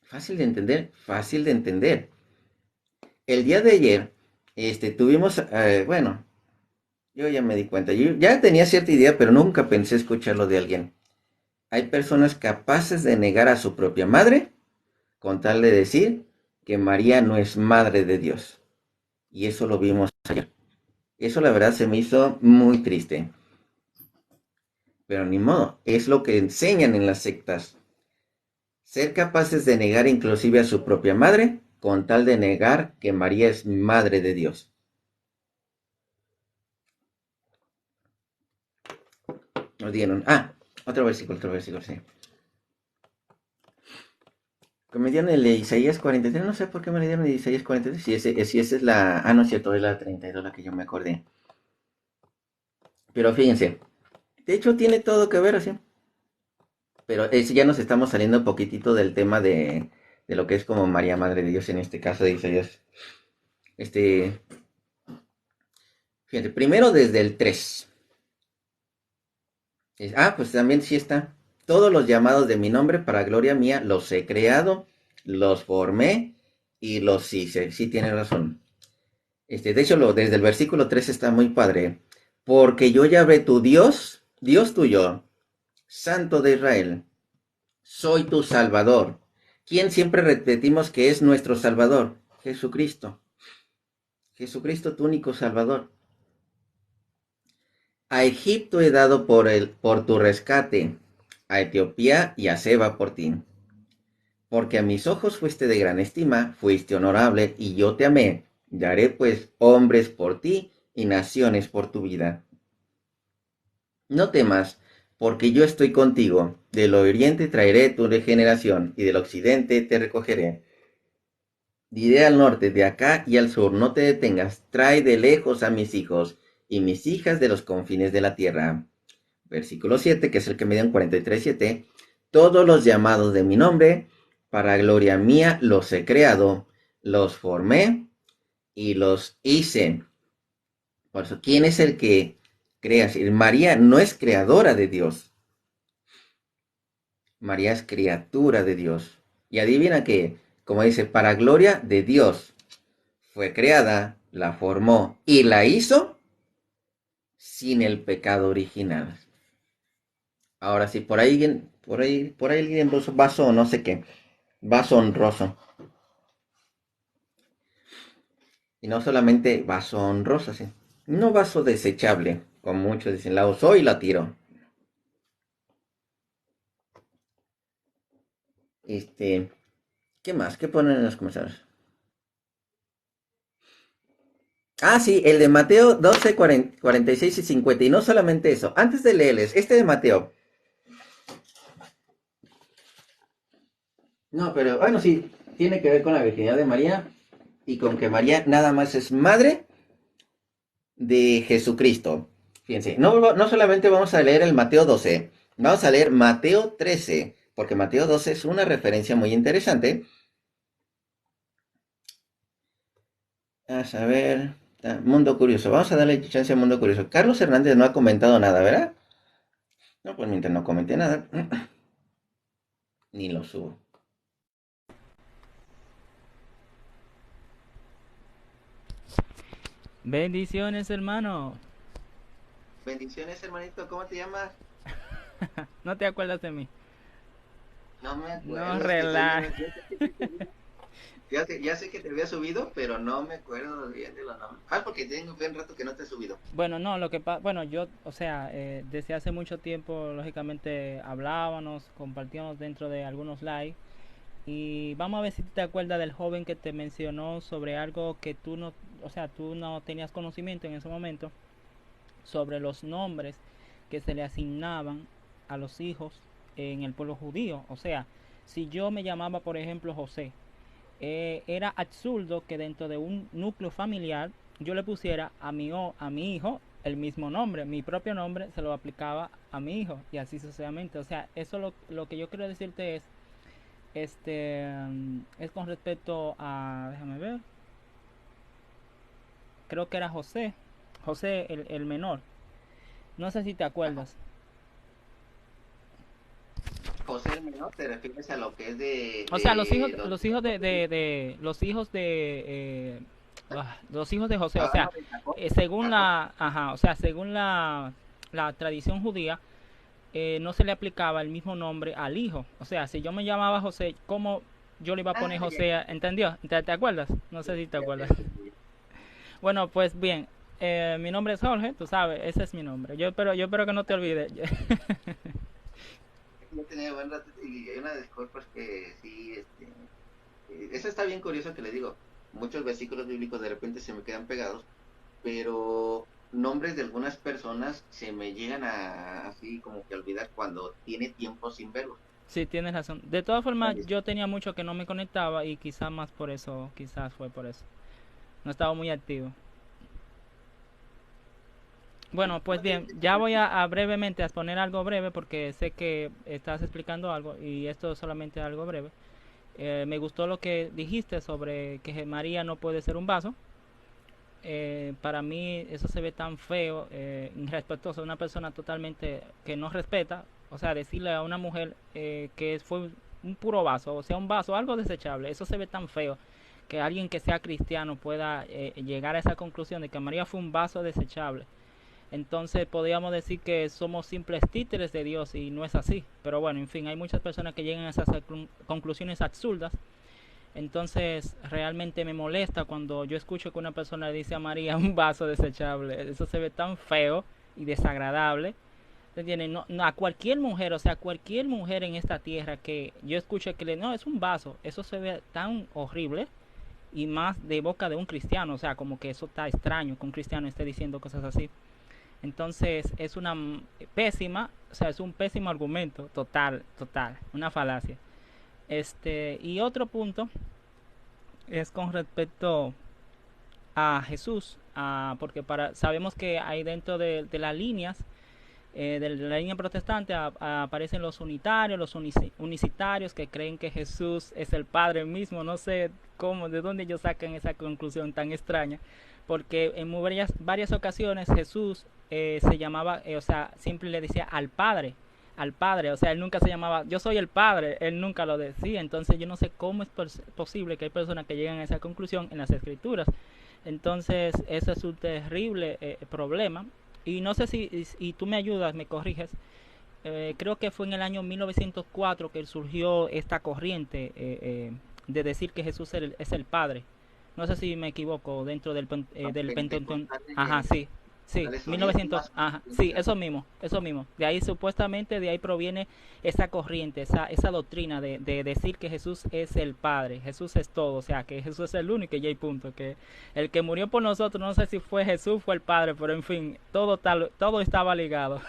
Fácil de entender, fácil de entender. El día de ayer, tuvimos, bueno, yo ya me di cuenta, yo ya tenía cierta idea, pero nunca pensé escucharlo de alguien. Hay personas capaces de negar a su propia madre con tal de decir que María no es madre de Dios. Y eso lo vimos ayer. Eso la verdad se me hizo muy triste. Pero ni modo, es lo que enseñan en las sectas. Ser capaces de negar inclusive a su propia madre con tal de negar que María es madre de Dios. Nos dieron, otro versículo, sí. Que me dieron el de Isaías 43, no sé por qué me le dieron el de Isaías 43, si esa es la, no es cierto, es la 32 la que yo me acordé. Pero fíjense, de hecho tiene todo que ver así. Pero ya nos estamos saliendo un poquitito del tema de lo que es como María Madre de Dios en este caso de Isaías. Fíjate, primero desde el 3. Pues también sí está. Todos los llamados de mi nombre para gloria mía los he creado, los formé y los hice. Sí, tiene razón. De hecho, desde el versículo 3 está muy padre. Porque yo Yahvé tu Dios, Dios tuyo, Santo de Israel, soy tu Salvador. ¿Quién siempre repetimos que es nuestro Salvador? Jesucristo. Jesucristo, tu único Salvador. A Egipto he dado por tu rescate, a Etiopía y a Seba por ti. Porque a mis ojos fuiste de gran estima, fuiste honorable, y yo te amé. Daré pues hombres por ti y naciones por tu vida. No temas, porque yo estoy contigo. Del oriente traeré tu regeneración, y del occidente te recogeré. Diré al norte, de acá y al sur, no te detengas, trae de lejos a mis hijos y mis hijas de los confines de la tierra. Versículo 7, que es el que me dio en 43:7. Todos los llamados de mi nombre, para gloria mía, los he creado, los formé y los hice. Por eso, ¿quién es el que crea? María no es creadora de Dios. María es criatura de Dios. Y adivina que, como dice, para gloria de Dios. Fue creada, la formó y la hizo sin el pecado original. Ahora sí, por ahí alguien puso vaso o no sé qué. Vaso honroso. Y no solamente vaso honroso, sí. No vaso desechable, como muchos dicen, la uso y la tiro. Este, ¿Qué más? ¿Qué ponen en los comentarios? Ah, sí, el de Mateo 12, 40, 46 y 50. Y no solamente eso. Antes de leerles, este de Mateo. No, pero bueno, sí, tiene que ver con la virginidad de María y con que María nada más es madre de Jesucristo. Fíjense, no solamente vamos a leer el Mateo 12, vamos a leer Mateo 13, porque Mateo 12 es una referencia muy interesante. A ver, Mundo Curioso, vamos a darle chance a Mundo Curioso. Carlos Hernández no ha comentado nada, ¿verdad? No, pues mientras no comente nada, ni lo subo. Bendiciones, hermano. Bendiciones, hermanito, ¿cómo te llamas? ¿No te acuerdas de mí? No me No acuerdo, es que estoy relajes. viendo. Ya sé que te había subido, pero no me acuerdo bien de los nombres. Ah, porque tengo un rato que no te he subido. Bueno, no, lo que pasa, bueno, yo, o sea, desde hace mucho tiempo, lógicamente, hablábamos, compartíamos dentro de algunos live. Y vamos a ver si te acuerdas del joven que te mencionó sobre algo que tú no, o sea, tú no tenías conocimiento en ese momento, sobre los nombres que se le asignaban a los hijos en el pueblo judío. O sea, si yo me llamaba, por ejemplo, José, era absurdo que dentro de un núcleo familiar yo le pusiera a mi hijo el mismo nombre, mi propio nombre se lo aplicaba a mi hijo y así sucesivamente. O sea, eso lo que yo quiero decirte es con respecto a, déjame ver, creo que era José, José el menor. No sé si te acuerdas. José el Menor, ¿te refieres a lo que es de, O sea, los hijos, de los los hijos los hijos de José, o sea, no, de Jacob? según Jacob. la tradición judía, no se le aplicaba el mismo nombre al hijo. O sea, si yo me llamaba José, ¿cómo yo le iba a poner Ah, ya, José? ¿Entendió? ¿Te acuerdas? No sé si te ya te acuerdas. entendí. Bueno, pues bien, mi nombre es Jorge, tú sabes, ese es mi nombre. Yo espero que no te olvides. Yo tenía buen rato y hay una disculpas que sí, eso está bien curioso que le digo. Muchos versículos bíblicos de repente se me quedan pegados, pero nombres de algunas personas se me llegan a así como que olvidar cuando tiene tiempo sin verlos. Sí, tienes razón. De todas formas, yo tenía mucho que no me conectaba y quizás más por eso, quizás fue por eso. No estaba muy activo. Bueno, pues No tiene bien, ya problema. voy a brevemente a exponer algo breve porque sé que estás explicando algo y esto es solamente algo breve. Me gustó lo que dijiste sobre que María no puede ser un vaso. Para mí eso se ve tan feo, irrespetuoso, una persona totalmente que no respeta, o sea, decirle a una mujer que fue un puro vaso, o sea, un vaso, algo desechable, eso se ve tan feo, que alguien que sea cristiano pueda llegar a esa conclusión de que María fue un vaso desechable. Entonces podríamos decir que somos simples títeres de Dios y no es así. Pero bueno, en fin, hay muchas personas que llegan a esas conclusiones absurdas. Entonces realmente me molesta cuando yo escucho que una persona le dice a María un vaso desechable. Eso se ve tan feo y desagradable. ¿Entienden? No, a cualquier mujer, o sea, cualquier mujer en esta tierra que yo escuche que no, es un vaso, eso se ve tan horrible y más de boca de un cristiano, o sea, como que eso está extraño que un cristiano esté diciendo cosas así. Entonces es una pésima, o sea, es un pésimo argumento, total, total, una falacia. Y otro punto es con respecto a Jesús, porque sabemos que hay dentro de las líneas, de la línea protestante aparecen los unitarios, los unicitarios que creen que Jesús es el Padre mismo. No sé cómo, de dónde ellos sacan esa conclusión tan extraña, porque en varias ocasiones Jesús se llamaba, o sea, siempre le decía al Padre, o sea, él nunca se llamaba, yo soy el Padre, él nunca lo decía. Entonces yo no sé cómo es posible que hay personas que llegan a esa conclusión en las escrituras. Entonces ese es un terrible problema. Y no sé si y tú me ayudas, me corriges, creo que fue en el año 1904 que surgió esta corriente de decir que Jesús es el Padre. No sé si me equivoco, dentro del Pentecostal. Ajá, sí, sí, 1900, ajá, sí, eso mismo. De ahí supuestamente, de ahí proviene esa corriente, esa doctrina de decir que Jesús es el Padre, Jesús es todo, o sea, que Jesús es el único y ya hay punto, que el que murió por nosotros, no sé si fue Jesús, fue el Padre, pero en fin, todo estaba ligado.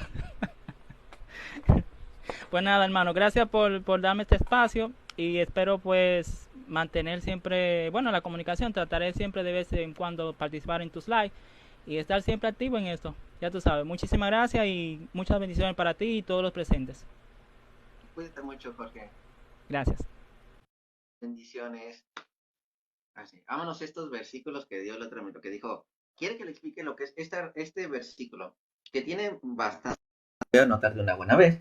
Pues nada, hermano, gracias por darme este espacio y espero pues mantener siempre, bueno, la comunicación. Trataré siempre de vez en cuando participar en tus live y estar siempre activo en esto. Ya tú sabes, muchísimas gracias y muchas bendiciones para ti y todos los presentes. Cuídate mucho, Jorge. Gracias. Bendiciones. Así. Vámonos a estos versículos que dio el otro amigo, que dijo, quiere que le explique lo que es este versículo, que tiene bastante. Voy a anotar de una buena vez.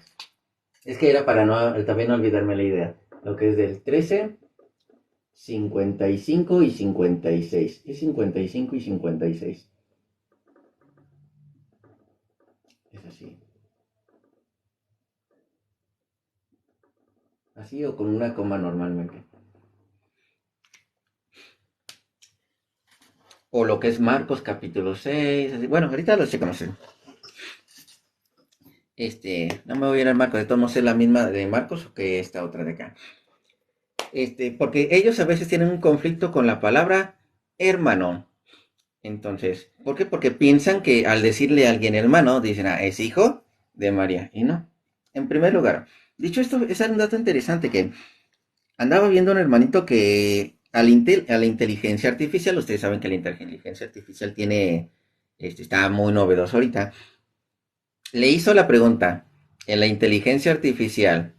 Es que era para también no olvidarme la idea. Lo que es del 13, 55 y 56. Es 55 y 56. Es así. Así o con una coma normalmente. O lo que es Marcos capítulo 6. Así. Bueno, ahorita lo se conocen. No me voy a ir al Marcos, de todos modos es la misma de Marcos que esta otra de acá. Porque ellos a veces tienen un conflicto con la palabra hermano. Entonces, ¿por qué? Porque piensan que al decirle a alguien hermano, dicen, es hijo de María. Y no. En primer lugar, dicho esto, es un dato interesante que andaba viendo un hermanito que a la inteligencia artificial, ustedes saben que la inteligencia artificial está muy novedoso ahorita. Le hizo la pregunta, en la inteligencia artificial,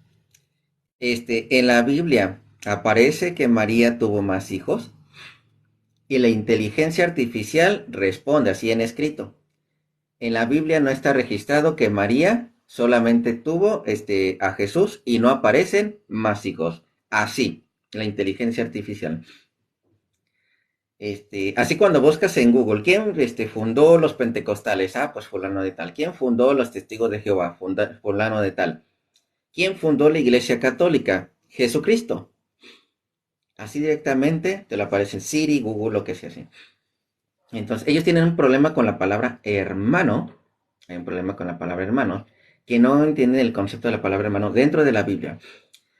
en la Biblia, ¿aparece que María tuvo más hijos? Y la inteligencia artificial responde así en escrito. En la Biblia no está registrado que María solamente tuvo a Jesús y no aparecen más hijos. Así, la inteligencia artificial. Así cuando buscas en Google, ¿quién fundó los pentecostales? Pues fulano de tal. ¿Quién fundó los testigos de Jehová? Fulano de tal. ¿Quién fundó la iglesia católica? Jesucristo. Así directamente te lo aparece en Siri, Google, lo que sea así. Entonces, ellos tienen un problema con la palabra hermano. Hay un problema con la palabra hermano, que no entienden el concepto de la palabra hermano dentro de la Biblia.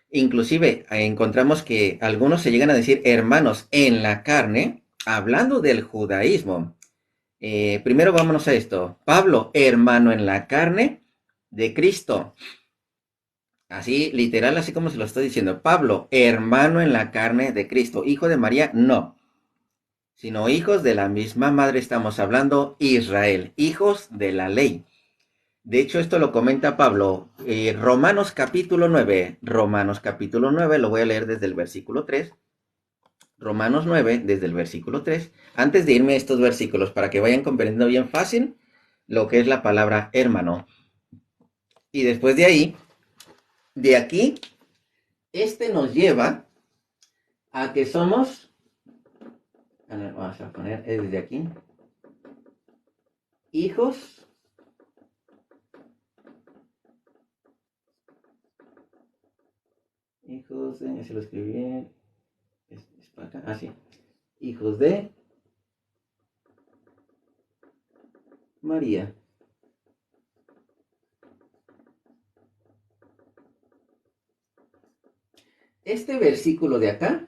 Inclusive encontramos que algunos se llegan a decir hermanos en la carne, hablando del judaísmo. Primero vámonos a esto. Pablo, hermano en la carne de Cristo. Así, literal, así como se lo estoy diciendo. Pablo, hermano en la carne de Cristo. Hijo de María, no. Sino hijos de la misma madre, estamos hablando Israel. Hijos de la ley. De hecho, esto lo comenta Pablo. Romanos capítulo 9. Romanos capítulo 9, lo voy a leer desde el versículo 3. Romanos 9, desde el versículo 3. Antes de irme a estos versículos, para que vayan comprendiendo bien fácil lo que es la palabra hermano. Y después de ahí, de aquí, nos lleva a que somos, vamos a poner desde aquí, hijos de, se lo escribí bien, es para acá, sí, hijos de María. Este versículo de acá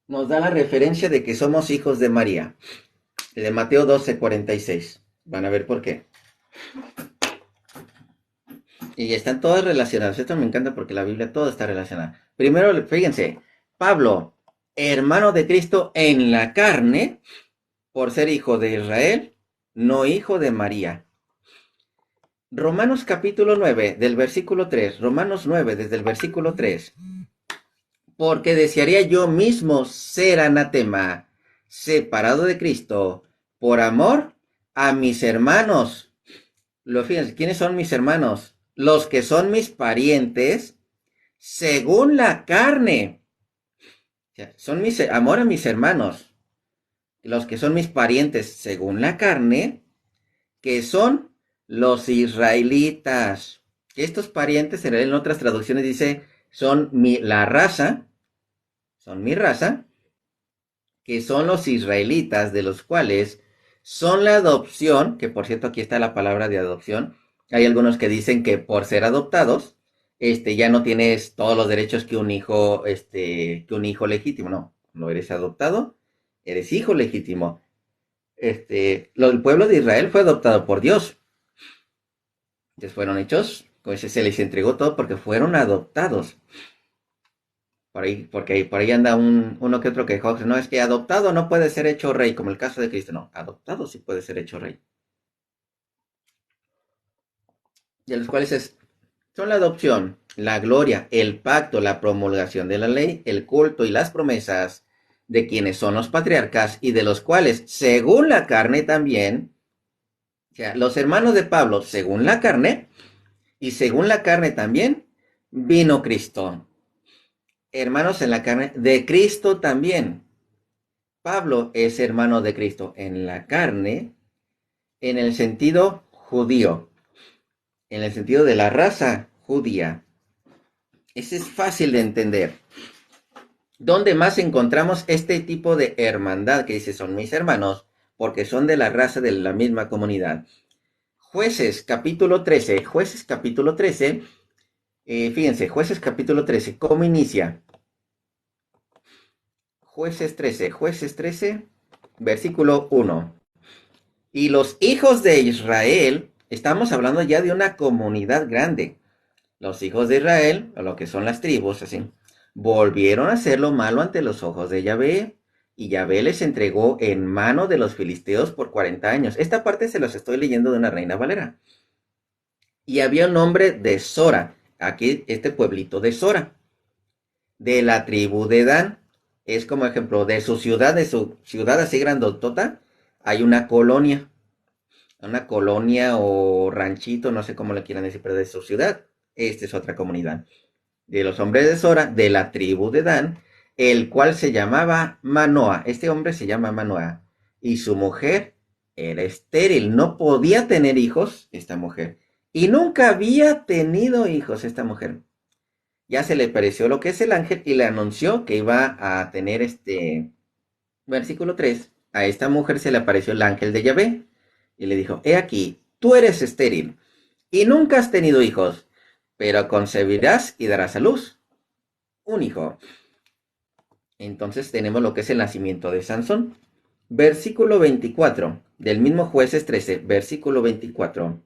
nos da la referencia de que somos hijos de María. El de Mateo 12:46. Van a ver por qué. Y están todas relacionadas. Esto me encanta porque la Biblia todo está relacionada. Primero, fíjense, Pablo, hermano de Cristo en la carne, por ser hijo de Israel, no hijo de María. Romanos capítulo 9, del versículo 3. Romanos 9, desde el versículo 3. Porque desearía yo mismo ser anatema, separado de Cristo, por amor a mis hermanos. Fíjense, ¿quiénes son mis hermanos? Los que son mis parientes, según la carne. O sea, son amor a mis hermanos. Los que son mis parientes, según la carne, que son los israelitas. que estos parientes, en otras traducciones dice, son son mi raza, que son los israelitas, de los cuales son la adopción, que por cierto aquí está la palabra de adopción. Hay algunos que dicen que por ser adoptados, ya no tienes todos los derechos que un hijo legítimo. No, no eres adoptado, eres hijo legítimo. El pueblo de Israel fue adoptado por Dios. Entonces fueron hechos, pues se les entregó todo porque fueron adoptados. Por ahí anda uno que otro que dijo, no, es que adoptado no puede ser hecho rey, como el caso de Cristo. No, adoptado sí puede ser hecho rey. De los cuales son la adopción, la gloria, el pacto, la promulgación de la ley, el culto y las promesas de quienes son los patriarcas y de los cuales, según la carne también, o sea, los hermanos de Pablo, según la carne, y según la carne también, vino Cristo. Hermanos en la carne, de Cristo también. Pablo es hermano de Cristo en la carne, en el sentido judío, en el sentido de la raza judía. Ese es fácil de entender. ¿Dónde más encontramos este tipo de hermandad que dice son mis hermanos? Porque son de la raza de la misma comunidad. Jueces capítulo 13, fíjense, Jueces capítulo 13, ¿cómo inicia? Jueces 13, versículo 1. Y los hijos de Israel, estamos hablando ya de una comunidad grande. Los hijos de Israel, o lo que son las tribus, así, volvieron a hacer lo malo ante los ojos de Yahvé, y Yahvé les entregó en mano de los filisteos por 40 años. Esta parte se los estoy leyendo de una Reina Valera. Y había un hombre de Sora, aquí este pueblito de Sora, de la tribu de Dan. Es como ejemplo de su ciudad así grandotota, hay una colonia o ranchito, no sé cómo le quieran decir, pero de su ciudad, esta es otra comunidad. De los hombres de Sora, de la tribu de Dan, el cual se llamaba Manoa. Este hombre se llama Manoa. Y su mujer era estéril, no podía tener hijos, esta mujer. Y nunca había tenido hijos esta mujer. Ya se le pareció lo que es el ángel y le anunció que iba a tener versículo 3. A esta mujer se le apareció el ángel de Yahvé y le dijo, he aquí, tú eres estéril y nunca has tenido hijos, pero concebirás y darás a luz un hijo. Entonces tenemos lo que es el nacimiento de Sansón. Versículo 24 del mismo Jueces 13, versículo 24.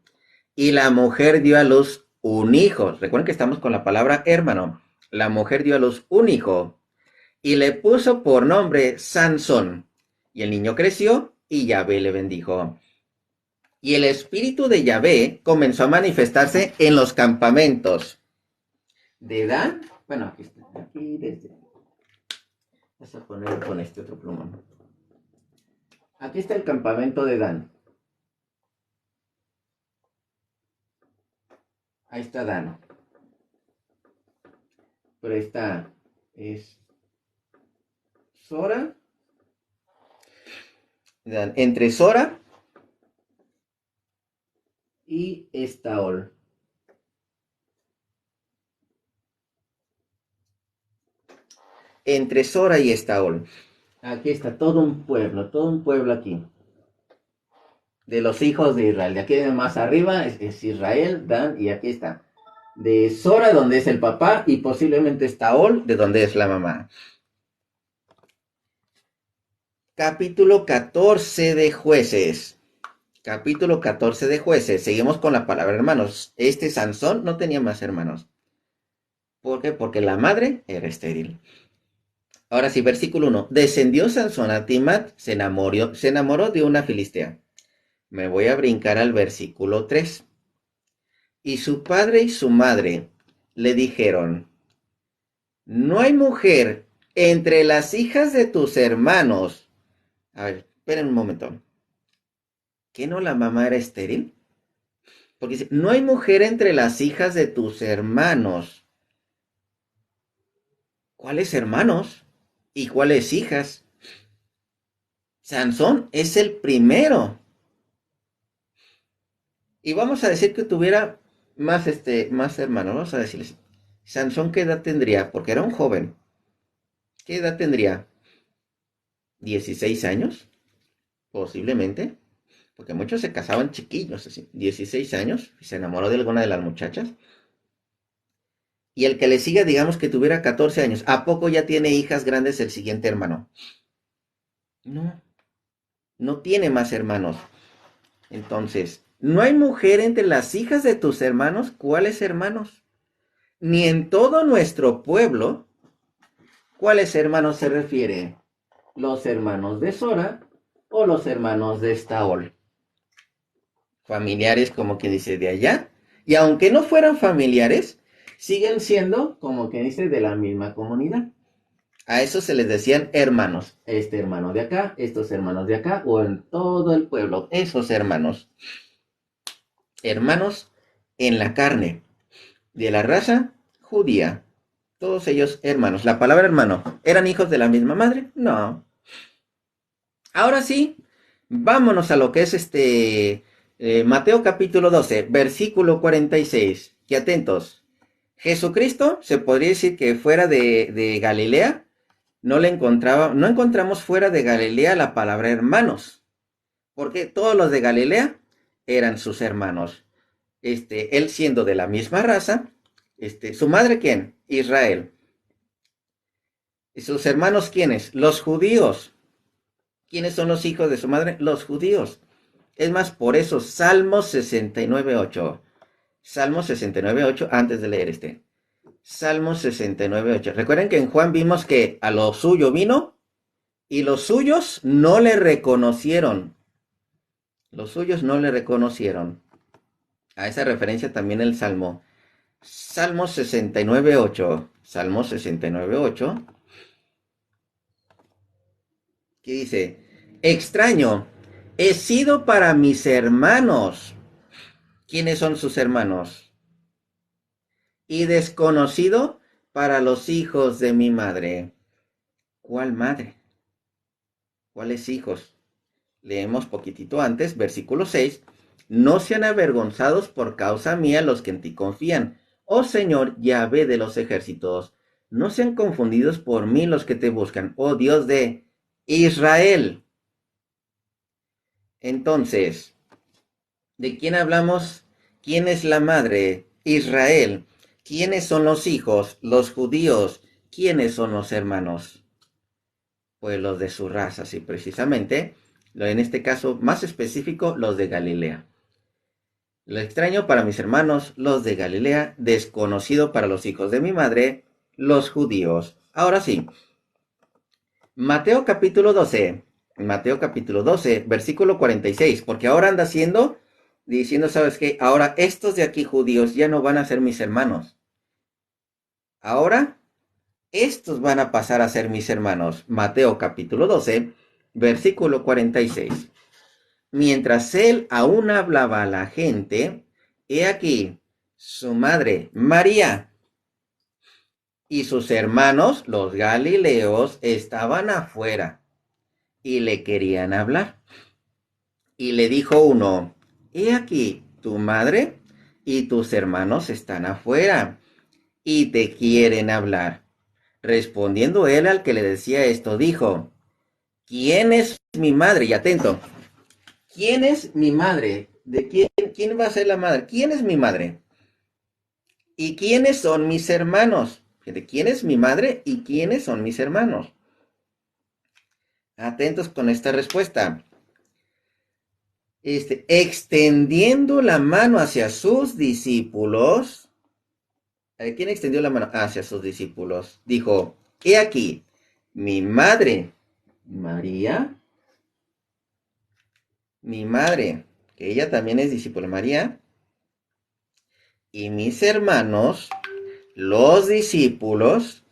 Y la mujer dio a luz un hijo. Recuerden que estamos con la palabra hermano. La mujer dio a luz un hijo y le puso por nombre Sansón. Y el niño creció y Yahvé le bendijo. Y el espíritu de Yahvé comenzó a manifestarse en los campamentos de Dan. Bueno, aquí está. Vamos a poner con este otro plumón. Aquí está el campamento de Dan. Ahí está Dan. Pero esta es Sora. Dan, entre Sora y Estaol. Entre Sora y Estaol. Aquí está todo un pueblo aquí. De los hijos de Israel. De aquí más arriba es Israel, Dan, y aquí está. De Sora, donde es el papá, y posiblemente Estaol, de donde es la mamá. Capítulo 14 de Jueces. Capítulo 14 de Jueces. Seguimos con la palabra hermanos. Sansón no tenía más hermanos. ¿Por qué? Porque la madre era estéril. Ahora sí, versículo 1. Descendió Sansón a Timat, se enamoró de una filistea. Me voy a brincar al versículo 3. Y su padre y su madre le dijeron, no hay mujer entre las hijas de tus hermanos. A ver, esperen un momento. ¿Qué no la mamá era estéril? Porque dice, no hay mujer entre las hijas de tus hermanos. ¿Cuáles hermanos? ¿Y cuáles hijas? Sansón es el primero. Y vamos a decir que tuviera más hermanos, vamos a decirles. Sansón, ¿qué edad tendría? Porque era un joven. ¿Qué edad tendría? ¿16 años? Posiblemente. Porque muchos se casaban chiquillos, así. 16 años. Y se enamoró de alguna de las muchachas. Y el que le siga, digamos que tuviera 14 años. ¿A poco ya tiene hijas grandes el siguiente hermano? No, no tiene más hermanos. Entonces, no hay mujer entre las hijas de tus hermanos. ¿Cuáles hermanos? Ni en todo nuestro pueblo. ¿Cuáles hermanos se refiere? ¿Los hermanos de Sora o los hermanos de Estaol? Familiares, como que dice, de allá. Y aunque no fueran familiares, siguen siendo, como que dice, de la misma comunidad. A eso se les decían hermanos. Este hermano de acá, estos hermanos de acá, o en todo el pueblo, esos hermanos. Hermanos en la carne, de la raza judía. Todos ellos hermanos. La palabra hermano, ¿eran hijos de la misma madre? No. Ahora sí, vámonos a lo que es Mateo capítulo 12, versículo 46. Que atentos. Jesucristo se podría decir que fuera de Galilea, no encontramos fuera de Galilea la palabra hermanos, porque todos los de Galilea eran sus hermanos. Él siendo de la misma raza, ¿su madre quién? Israel. ¿Y sus hermanos quiénes? Los judíos. ¿Quiénes son los hijos de su madre? Los judíos. Es más, por eso, Salmo 69.8. Salmo 69.8, antes de leer Salmo 69.8. Recuerden que en Juan vimos que a lo suyo vino y los suyos no le reconocieron. Los suyos no le reconocieron. A esa referencia también el Salmo. Salmo 69.8. Salmo 69.8. Que dice, extraño, he sido para mis hermanos. ¿Quiénes son sus hermanos? Y desconocido para los hijos de mi madre. ¿Cuál madre? ¿Cuáles hijos? Leemos poquitito antes, versículo 6. No sean avergonzados por causa mía los que en ti confían. Oh Señor, Yahvé de los ejércitos, no sean confundidos por mí los que te buscan, oh Dios de Israel. Entonces, ¿de quién hablamos? ¿Quién es la madre? Israel. ¿Quiénes son los hijos? Los judíos. ¿Quiénes son los hermanos? Pues los de su raza, sí, precisamente. En este caso más específico, los de Galilea. Lo extraño para mis hermanos, los de Galilea, desconocido para los hijos de mi madre, los judíos. Ahora sí, Mateo capítulo 12, versículo 46, porque ahora anda diciendo, ¿sabes qué? Ahora estos de aquí judíos ya no van a ser mis hermanos. Ahora, estos van a pasar a ser mis hermanos. Mateo capítulo 12, versículo 46. Mientras él aún hablaba a la gente, he aquí, su madre María y sus hermanos, los galileos, estaban afuera y le querían hablar. Y le dijo uno, he aquí, tu madre y tus hermanos están afuera y te quieren hablar. Respondiendo él al que le decía esto, dijo, ¿quién es mi madre? Y atento, ¿quién es mi madre? ¿De quién va a ser la madre? ¿Quién es mi madre? ¿Y quiénes son mis hermanos? ¿De quién es mi madre y quiénes son mis hermanos? Atentos con esta respuesta. Extendiendo la mano hacia sus discípulos. ¿Quién extendió la mano hacia sus discípulos? Dijo, he aquí, mi madre, María, mi madre, que ella también es discípula María, y mis hermanos, los discípulos,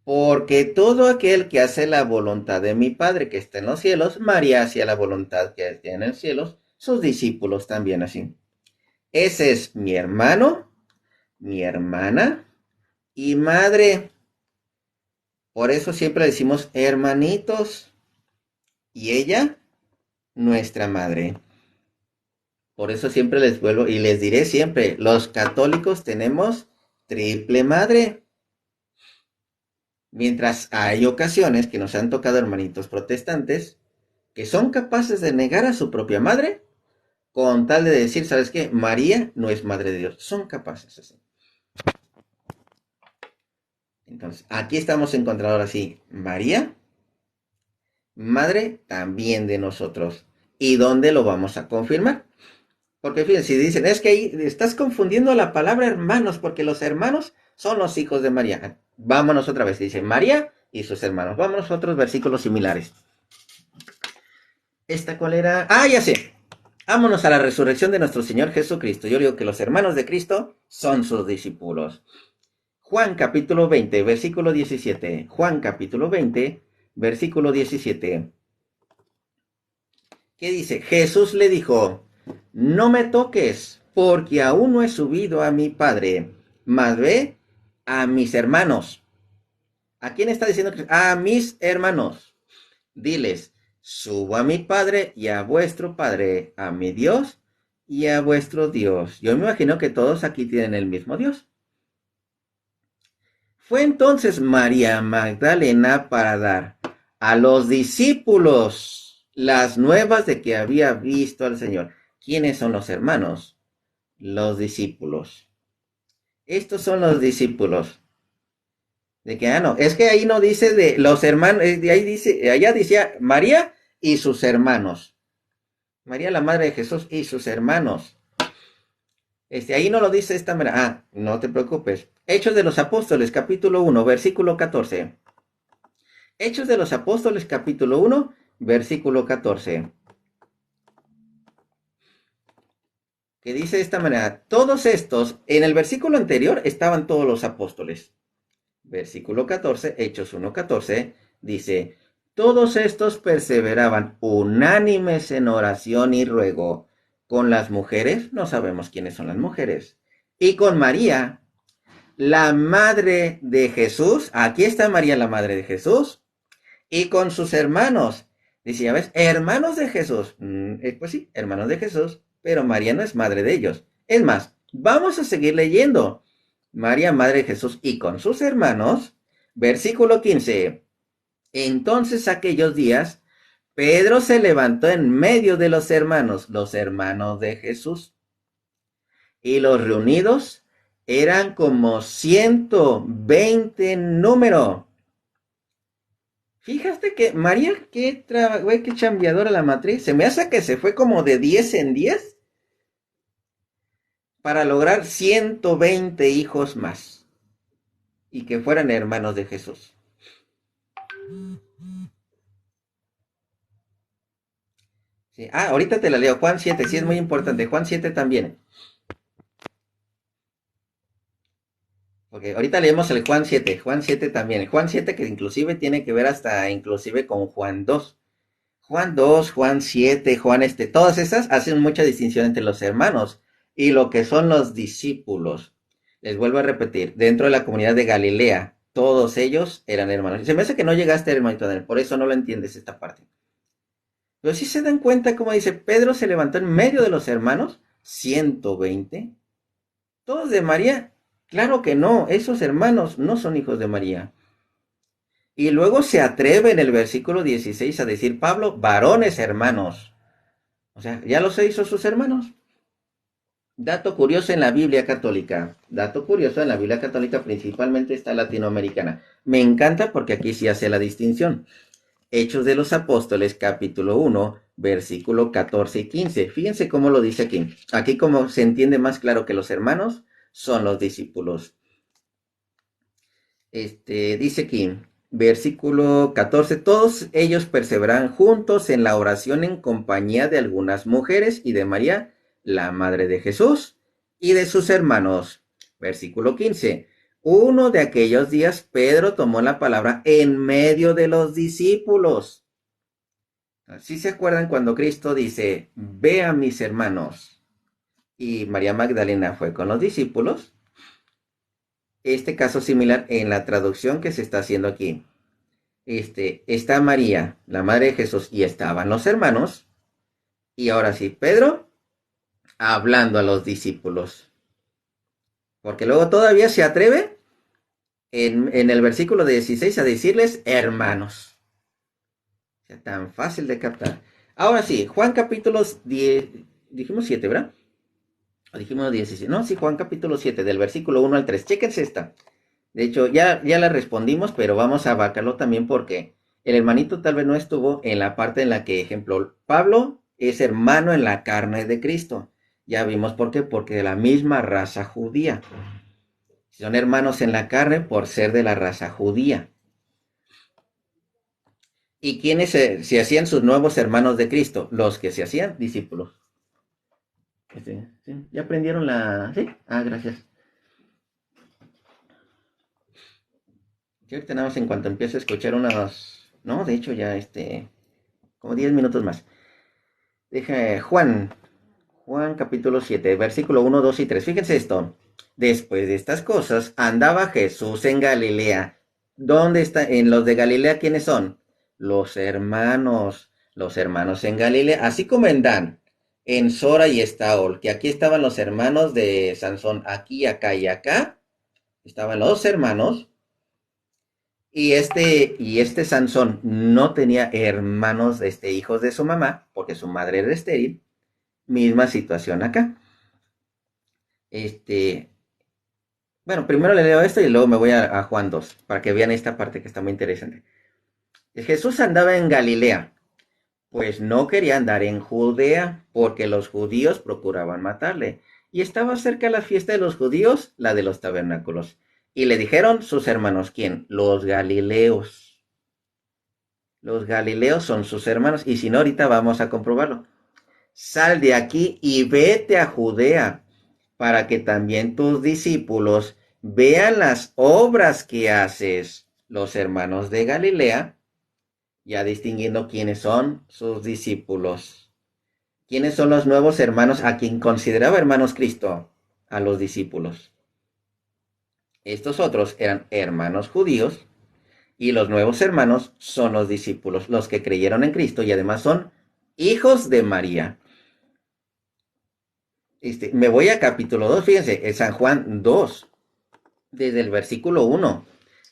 porque todo aquel que hace la voluntad de mi Padre que está en los cielos, María hacía la voluntad que está en los cielos, sus discípulos también así. Ese es mi hermano, mi hermana y madre. Por eso siempre decimos hermanitos. Y ella, nuestra madre. Por eso siempre les vuelvo y les diré siempre, los católicos tenemos triple madre. Mientras hay ocasiones que nos han tocado hermanitos protestantes que son capaces de negar a su propia madre con tal de decir, ¿sabes qué? María no es madre de Dios. Son capaces así. Entonces, aquí estamos encontrando ahora sí, María, madre también de nosotros. ¿Y dónde lo vamos a confirmar? Porque fíjense, si dicen, es que ahí estás confundiendo la palabra hermanos, porque los hermanos son los hijos de María. Vámonos otra vez, dice María y sus hermanos. Vámonos a otros versículos similares. ¿Esta cuál era? Ah, ya sé. Vámonos a la resurrección de nuestro Señor Jesucristo. Yo digo que los hermanos de Cristo son sus discípulos. Juan capítulo 20, versículo 17. Juan capítulo 20, versículo 17. ¿Qué dice? Jesús le dijo, no me toques, porque aún no he subido a mi Padre, mas ve a mis hermanos. ¿A quién está diciendo? A mis hermanos. Diles, subo a mi Padre y a vuestro Padre, a mi Dios y a vuestro Dios. Yo me imagino que todos aquí tienen el mismo Dios. Fue entonces María Magdalena para dar a los discípulos las nuevas de que había visto al Señor. ¿Quiénes son los hermanos? Los discípulos. Estos son los discípulos. De que, no, es que ahí no dice de los hermanos, de ahí dice, allá decía María y sus hermanos. María, la madre de Jesús y sus hermanos. Ahí no lo dice de esta manera. Ah, no te preocupes. Hechos de los Apóstoles, capítulo 1, versículo 14. Hechos de los Apóstoles, capítulo 1, versículo 14. Que dice de esta manera, todos estos, en el versículo anterior estaban todos los apóstoles. Versículo 14, Hechos 1, 14, dice, todos estos perseveraban unánimes en oración y ruego con las mujeres, no sabemos quiénes son las mujeres, y con María, la madre de Jesús, aquí está María, la madre de Jesús, y con sus hermanos. Dice, ya ves, hermanos de Jesús. Pues sí, hermanos de Jesús, pero María no es madre de ellos. Es más, vamos a seguir leyendo. María, madre de Jesús, y con sus hermanos, versículo 15. Entonces aquellos días, Pedro se levantó en medio de los hermanos de Jesús, y los reunidos eran como 120 en número. Fíjate que María, qué chambeadora la matriz. Se me hace que se fue como de 10 en 10 para lograr 120 hijos más y que fueran hermanos de Jesús. Sí. Ah, ahorita te la leo. Juan 7, sí es muy importante. Juan 7 también. Porque ahorita leemos el Juan 7. Juan 7 también. Juan 7 que inclusive tiene que ver hasta inclusive con Juan 2. Juan 2, Juan 7, Juan todas esas hacen mucha distinción entre los hermanos y lo que son los discípulos. Les vuelvo a repetir, dentro de la comunidad de Galilea, todos ellos eran hermanos. Se me hace que no llegaste, hermanito Daniel, por eso no lo entiendes esta parte. Pero si se dan cuenta, como dice, Pedro se levantó en medio de los hermanos, 120. ¿Todos de María? Claro que no, esos hermanos no son hijos de María. Y luego se atreve en el versículo 16 a decir Pablo, varones hermanos. O sea, ya los hizo sus hermanos. Dato curioso en la Biblia católica. Dato curioso en la Biblia católica, principalmente esta latinoamericana. Me encanta porque aquí sí hace la distinción. Hechos de los Apóstoles, capítulo 1, versículo 14 y 15. Fíjense cómo lo dice aquí. Aquí como se entiende más claro que los hermanos son los discípulos. Dice aquí, versículo 14, todos ellos perseveran juntos en la oración en compañía de algunas mujeres y de María, la madre de Jesús, y de sus hermanos. Versículo 15, uno de aquellos días Pedro tomó la palabra en medio de los discípulos. ¿Sí se acuerdan cuando Cristo dice, ve a mis hermanos? Y María Magdalena fue con los discípulos. Este caso similar en la traducción que se está haciendo aquí. Está María, la madre de Jesús, y estaban los hermanos. Y ahora sí, Pedro hablando a los discípulos. Porque luego todavía se atreve en el versículo 16 a decirles hermanos. O sea, tan fácil de captar. Ahora sí, Juan capítulo 10, dijimos 7, ¿verdad? O dijimos 17. No, sí, Juan capítulo 7, del versículo 1 al 3. Chéquense esta. De hecho, ya la respondimos, pero vamos a abarcarlo también porque el hermanito tal vez no estuvo en la parte en la que, ejemplo, Pablo es hermano en la carne de Cristo. Ya vimos por qué, porque de la misma raza judía. Son hermanos en la carne por ser de la raza judía. ¿Y quiénes se hacían sus nuevos hermanos de Cristo? Los que se hacían discípulos. ¿Sí? ¿Ya aprendieron la...? ¿Sí? Ah, gracias. Yo tenemos en cuanto empiece a escuchar unos... No, de hecho ya como 10 minutos más. Deja Juan capítulo 7, versículo 1, 2 y 3. Fíjense esto. Después de estas cosas, andaba Jesús en Galilea. ¿Dónde está? En los de Galilea, ¿quiénes son? Los hermanos en Galilea, así como en Dan, en Sora y Estaol, que aquí estaban los hermanos de Sansón, aquí, acá y acá, estaban los hermanos, y este Sansón no tenía hermanos, hijos de su mamá, porque su madre era estéril, misma situación acá. Bueno, primero le leo esto y luego me voy a Juan 2, para que vean esta parte que está muy interesante. Jesús andaba en Galilea, pues no quería andar en Judea, porque los judíos procuraban matarle. Y estaba cerca la fiesta de los judíos, la de los tabernáculos. Y le dijeron sus hermanos, ¿quién? Los galileos. Los galileos son sus hermanos, y si no, ahorita vamos a comprobarlo. Sal de aquí y vete a Judea, para que también tus discípulos vean las obras que haces. Los hermanos de Galilea, ya distinguiendo quiénes son sus discípulos. ¿Quiénes son los nuevos hermanos a quien consideraba hermanos Cristo? A los discípulos. Estos otros eran hermanos judíos y los nuevos hermanos son los discípulos, los que creyeron en Cristo y además son hijos de María. Me voy a capítulo 2, fíjense, en San Juan 2, desde el versículo 1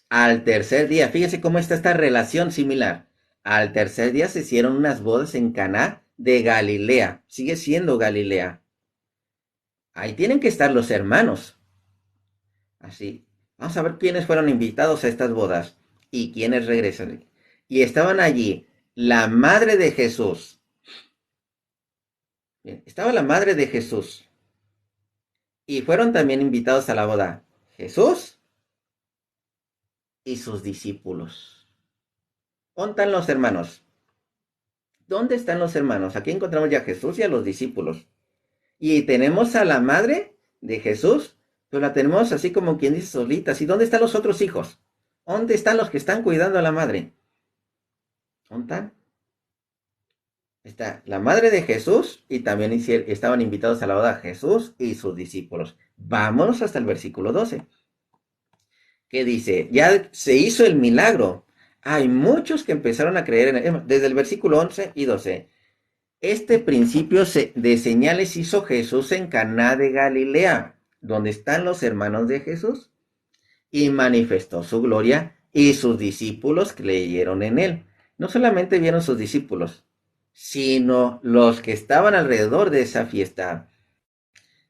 al tercer día. Fíjense cómo está esta relación similar. Al tercer día se hicieron unas bodas en Caná de Galilea. Sigue siendo Galilea. Ahí tienen que estar los hermanos. Así. Vamos a ver quiénes fueron invitados a estas bodas y quiénes regresan. Y estaban allí la madre de Jesús. Bien, estaba la madre de Jesús. Y fueron también invitados a la boda Jesús y sus discípulos. ¿Dónde están los hermanos? ¿Dónde están los hermanos? Aquí encontramos ya a Jesús y a los discípulos. Y tenemos a la madre de Jesús, pero la tenemos así como quien dice solitas. ¿Y dónde están los otros hijos? ¿Dónde están los que están cuidando a la madre? ¿Dónde están? Está la madre de Jesús y también estaban invitados a la boda Jesús y sus discípulos. Vámonos hasta el versículo 12. Que dice, ya se hizo el milagro. Hay muchos que empezaron a creer en él. Desde el versículo 11 y 12. Este principio de señales hizo Jesús en Caná de Galilea, donde están los hermanos de Jesús, y manifestó su gloria, y sus discípulos creyeron en él. No solamente vieron sus discípulos, sino los que estaban alrededor de esa fiesta.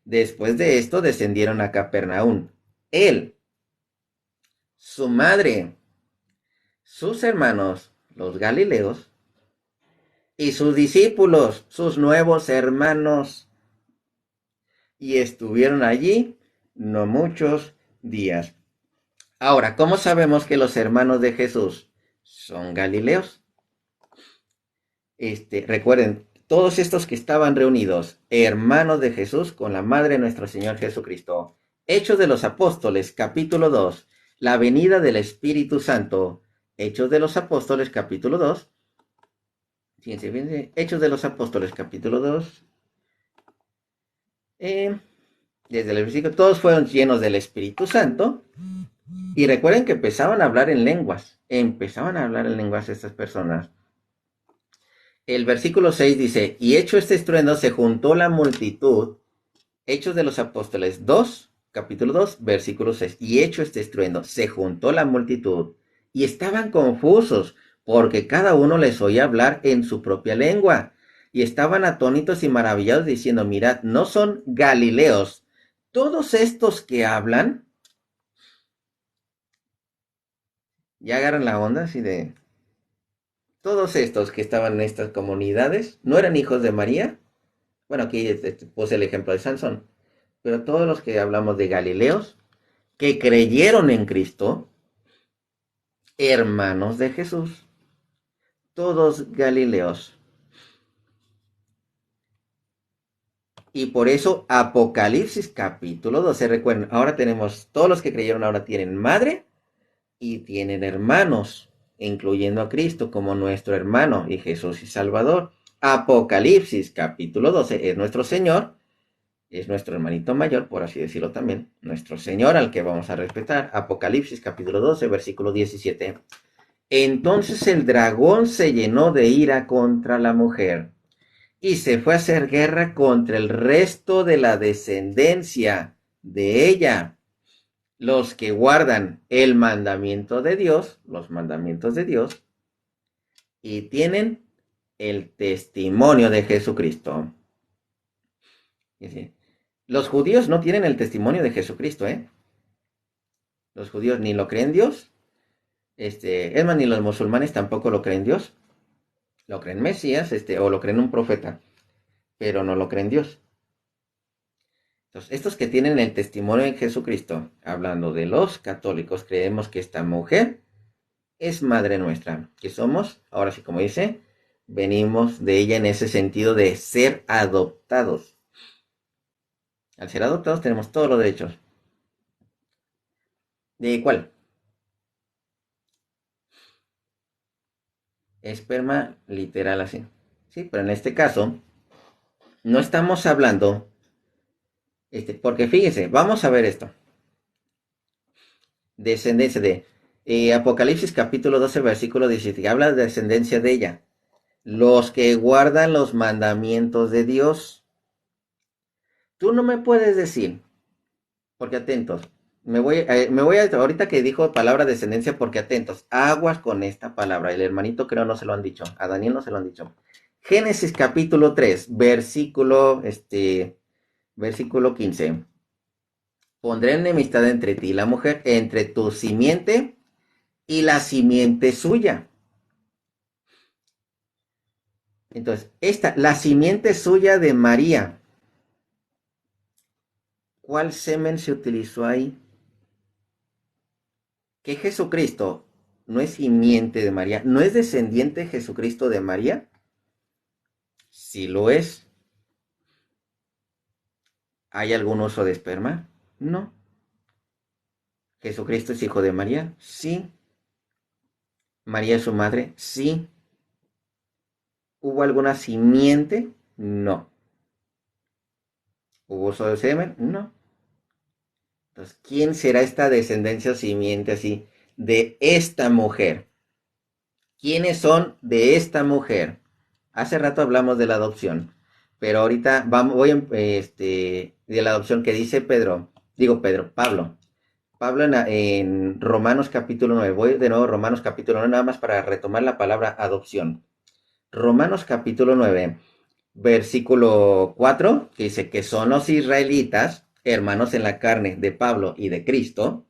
Después de esto descendieron a Capernaum. Él, su madre, sus hermanos, los galileos, y sus discípulos, sus nuevos hermanos, y estuvieron allí no muchos días. Ahora, ¿cómo sabemos que los hermanos de Jesús son galileos? Recuerden, todos estos que estaban reunidos, hermanos de Jesús con la madre de nuestro Señor Jesucristo. Hechos de los Apóstoles, capítulo 2, la venida del Espíritu Santo. Hechos de los Apóstoles, capítulo 2. Fíjense, Hechos de los Apóstoles, capítulo 2. Desde el versículo, todos fueron llenos del Espíritu Santo. Y recuerden que empezaban a hablar en lenguas. Estas personas. El versículo 6 dice, y hecho este estruendo, se juntó la multitud Hechos de los Apóstoles 2, capítulo 2, versículo 6. Y hecho este estruendo, se juntó la multitud y estaban confusos, porque cada uno les oía hablar en su propia lengua. Y estaban atónitos y maravillados, diciendo, mirad, ¿no son galileos todos estos que hablan? Ya agarran la onda así de... Todos estos que estaban en estas comunidades, ¿no eran hijos de María? Bueno, aquí puse el ejemplo de Sansón. Pero todos los que hablamos de Galileos, que creyeron en Cristo, hermanos de Jesús, todos Galileos. Y por eso Apocalipsis capítulo 12, recuerden, ahora tenemos, todos los que creyeron ahora tienen madre y tienen hermanos, incluyendo a Cristo como nuestro hermano y Jesús y Salvador. Apocalipsis capítulo 12 es nuestro Señor, es nuestro hermanito mayor, por así decirlo también, nuestro Señor al que vamos a respetar. Apocalipsis capítulo 12, versículo 17. Entonces el dragón se llenó de ira contra la mujer y se fue a hacer guerra contra el resto de la descendencia de ella, los que guardan el mandamiento de Dios, los mandamientos de Dios, y tienen el testimonio de Jesucristo. Los judíos no tienen el testimonio de Jesucristo, ¿eh? Los judíos ni lo creen Dios. Es más, ni los musulmanes tampoco lo creen Dios. Lo creen Mesías, o lo creen un profeta, pero no lo creen Dios. Entonces, estos que tienen el testimonio de Jesucristo, hablando de los católicos, creemos que esta mujer es madre nuestra, que somos, ahora sí como dice, venimos de ella en ese sentido de ser adoptados. Al ser adoptados tenemos todos los derechos. ¿De cuál? Esperma literal así. Sí, pero en este caso no estamos hablando, porque fíjense, vamos a ver esto. Descendencia de Apocalipsis capítulo 12, versículo 17, habla de descendencia de ella. Los que guardan los mandamientos de Dios. Tú no me puedes decir, porque atentos, me voy a, ahorita que dijo palabra descendencia, porque atentos, aguas con esta palabra, el hermanito creo no se lo han dicho, a Daniel no se lo han dicho. Génesis capítulo 3, versículo 15. Pondré enemistad entre ti y la mujer, entre tu simiente y la simiente suya. Entonces, la simiente suya de María, ¿cuál semen se utilizó ahí? Que Jesucristo no es simiente de María, no es descendiente Jesucristo de María. Sí lo es. ¿Hay algún uso de esperma? No. ¿Jesucristo es hijo de María? Sí. ¿María es su madre? Sí. ¿Hubo alguna simiente? No. ¿Hubo uso de semen? No. Entonces, ¿quién será esta descendencia o simiente así de esta mujer? ¿Quiénes son de esta mujer? Hace rato hablamos de la adopción, pero ahorita voy de la adopción que dice Pablo. Pablo en Romanos capítulo 9, voy de nuevo a Romanos capítulo 9, nada más para retomar la palabra adopción. Romanos capítulo 9, versículo 4, que dice que son los israelitas, hermanos en la carne de Pablo y de Cristo,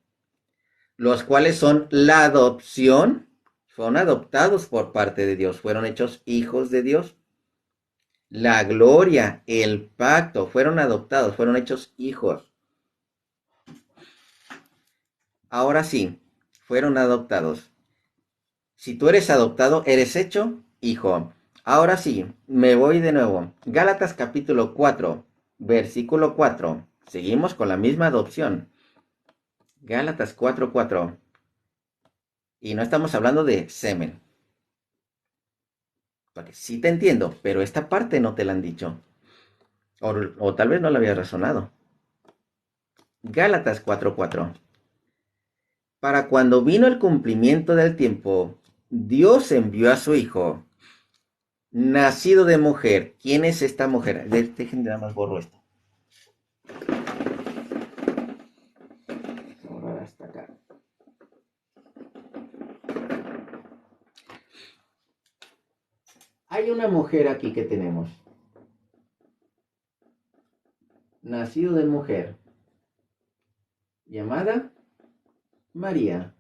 los cuales son la adopción, fueron adoptados por parte de Dios, fueron hechos hijos de Dios. La gloria, el pacto, fueron adoptados, fueron hechos hijos. Ahora sí, fueron adoptados. Si tú eres adoptado, eres hecho hijo. Ahora sí, me voy de nuevo. Gálatas capítulo 4, versículo 4. Seguimos con la misma adopción. Gálatas 4:4. Y no estamos hablando de semen. Porque sí te entiendo, pero esta parte no te la han dicho. O tal vez no la había razonado. Gálatas 4:4. Para cuando vino el cumplimiento del tiempo, Dios envió a su Hijo, nacido de mujer. ¿Quién es esta mujer? Déjenme nada más borro esto. Ahora hasta acá. Hay una mujer aquí que tenemos. Nacido de mujer. Llamada María.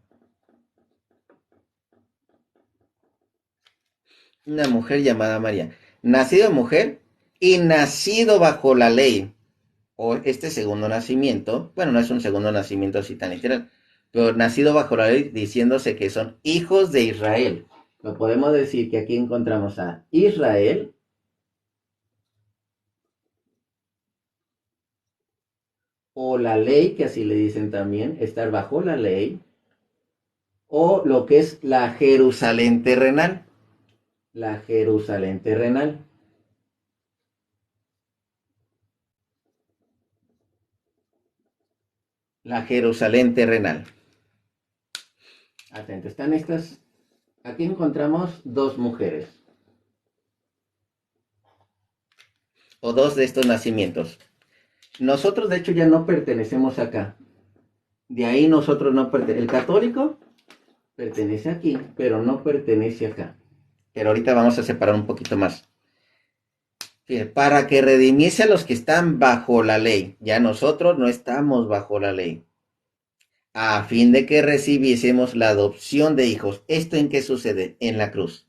Una mujer llamada María. Nacido de mujer y nacido bajo la ley. O este segundo nacimiento. Bueno, no es un segundo nacimiento así tan literal. Pero nacido bajo la ley diciéndose que son hijos de Israel. Lo podemos decir que aquí encontramos a Israel. O la ley, que así le dicen también, estar bajo la ley. O lo que es la Jerusalén terrenal. La Jerusalén terrenal. La Jerusalén terrenal. Atento, están estas. Aquí encontramos dos mujeres. O dos de estos nacimientos. Nosotros, de hecho, ya no pertenecemos acá. De ahí nosotros no pertenecemos. El católico pertenece aquí, pero no pertenece acá. Pero ahorita vamos a separar un poquito más. Para que redimiese a los que están bajo la ley. Ya nosotros no estamos bajo la ley. A fin de que recibiésemos la adopción de hijos. ¿Esto en qué sucede? En la cruz.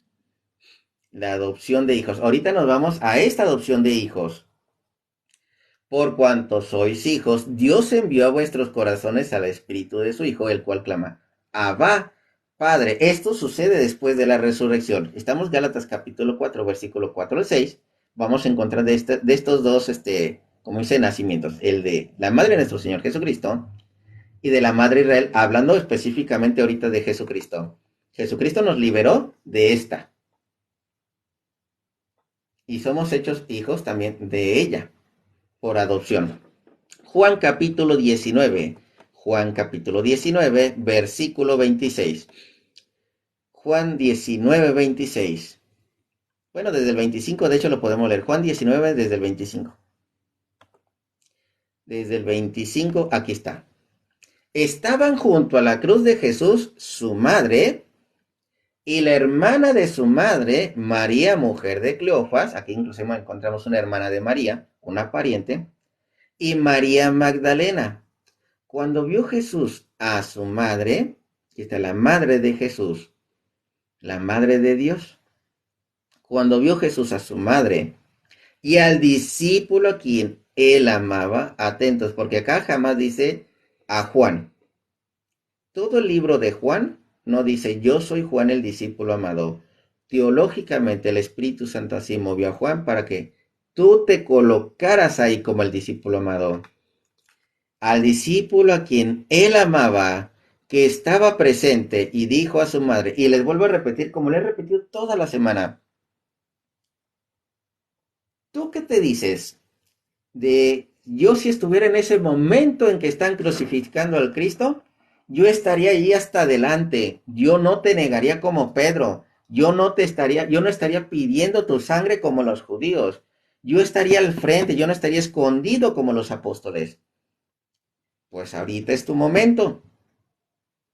La adopción de hijos. Ahorita nos vamos a esta adopción de hijos. Por cuanto sois hijos, Dios envió a vuestros corazones al Espíritu de su Hijo, el cual clama, Abba, Padre. Esto sucede después de la resurrección. Estamos Gálatas capítulo 4, versículo 4 al 6. Vamos a encontrar de estos dos, como dice, nacimientos. El de la madre de nuestro Señor Jesucristo y de la madre Israel, hablando específicamente ahorita de Jesucristo. Jesucristo nos liberó de esta. Y somos hechos hijos también de ella, por adopción. Juan capítulo 19. Juan capítulo 19, versículo 26. Juan 19, 26. Bueno, desde el 25, de hecho lo podemos leer. Juan 19, desde el 25. Desde el 25, aquí está. Estaban junto a la cruz de Jesús su madre y la hermana de su madre, María, mujer de Cleofas. Aquí inclusive encontramos una hermana de María, una pariente, y María Magdalena. Cuando vio Jesús a su madre, aquí está la madre de Jesús, la madre de Dios. Cuando vio Jesús a su madre y al discípulo a quien él amaba, atentos, porque acá jamás dice a Juan. Todo el libro de Juan no dice yo soy Juan el discípulo amado. Teológicamente el Espíritu Santo así movió a Juan para que tú te colocaras ahí como el discípulo amado. Al discípulo a quien él amaba, que estaba presente, y dijo a su madre, y les vuelvo a repetir como le he repetido toda la semana, ¿tú qué te dices de yo si estuviera en ese momento en que están crucificando al Cristo? Yo estaría ahí hasta adelante, yo no te negaría como Pedro, yo no estaría pidiendo tu sangre como los judíos, yo estaría al frente, yo no estaría escondido como los apóstoles. Pues ahorita es tu momento.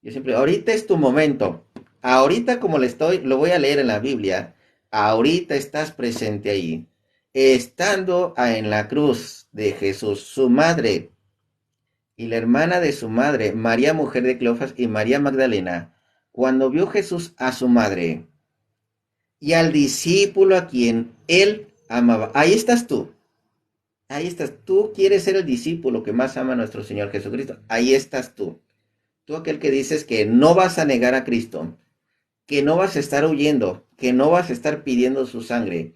Yo siempre, ahorita es tu momento. Ahorita como lo voy a leer en la Biblia, ahorita estás presente ahí. Estando en la cruz de Jesús, su madre y la hermana de su madre, María, mujer de Cleofas, y María Magdalena, cuando vio Jesús a su madre y al discípulo a quien él amaba, ahí estás tú. Ahí estás. Tú quieres ser el discípulo que más ama a nuestro Señor Jesucristo. Ahí estás tú. Tú aquel que dices que no vas a negar a Cristo, que no vas a estar huyendo, que no vas a estar pidiendo su sangre,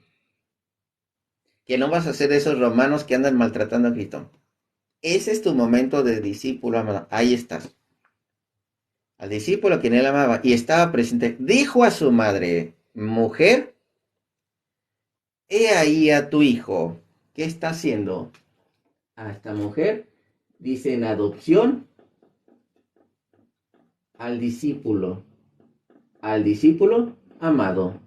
que no vas a ser de esos romanos que andan maltratando a Cristo. Ese es tu momento de discípulo amado. Ahí estás. Al discípulo a quien él amaba y estaba presente, dijo a su madre, mujer, he ahí a tu hijo. ¿Qué está haciendo? A esta mujer dice en adopción al discípulo amado.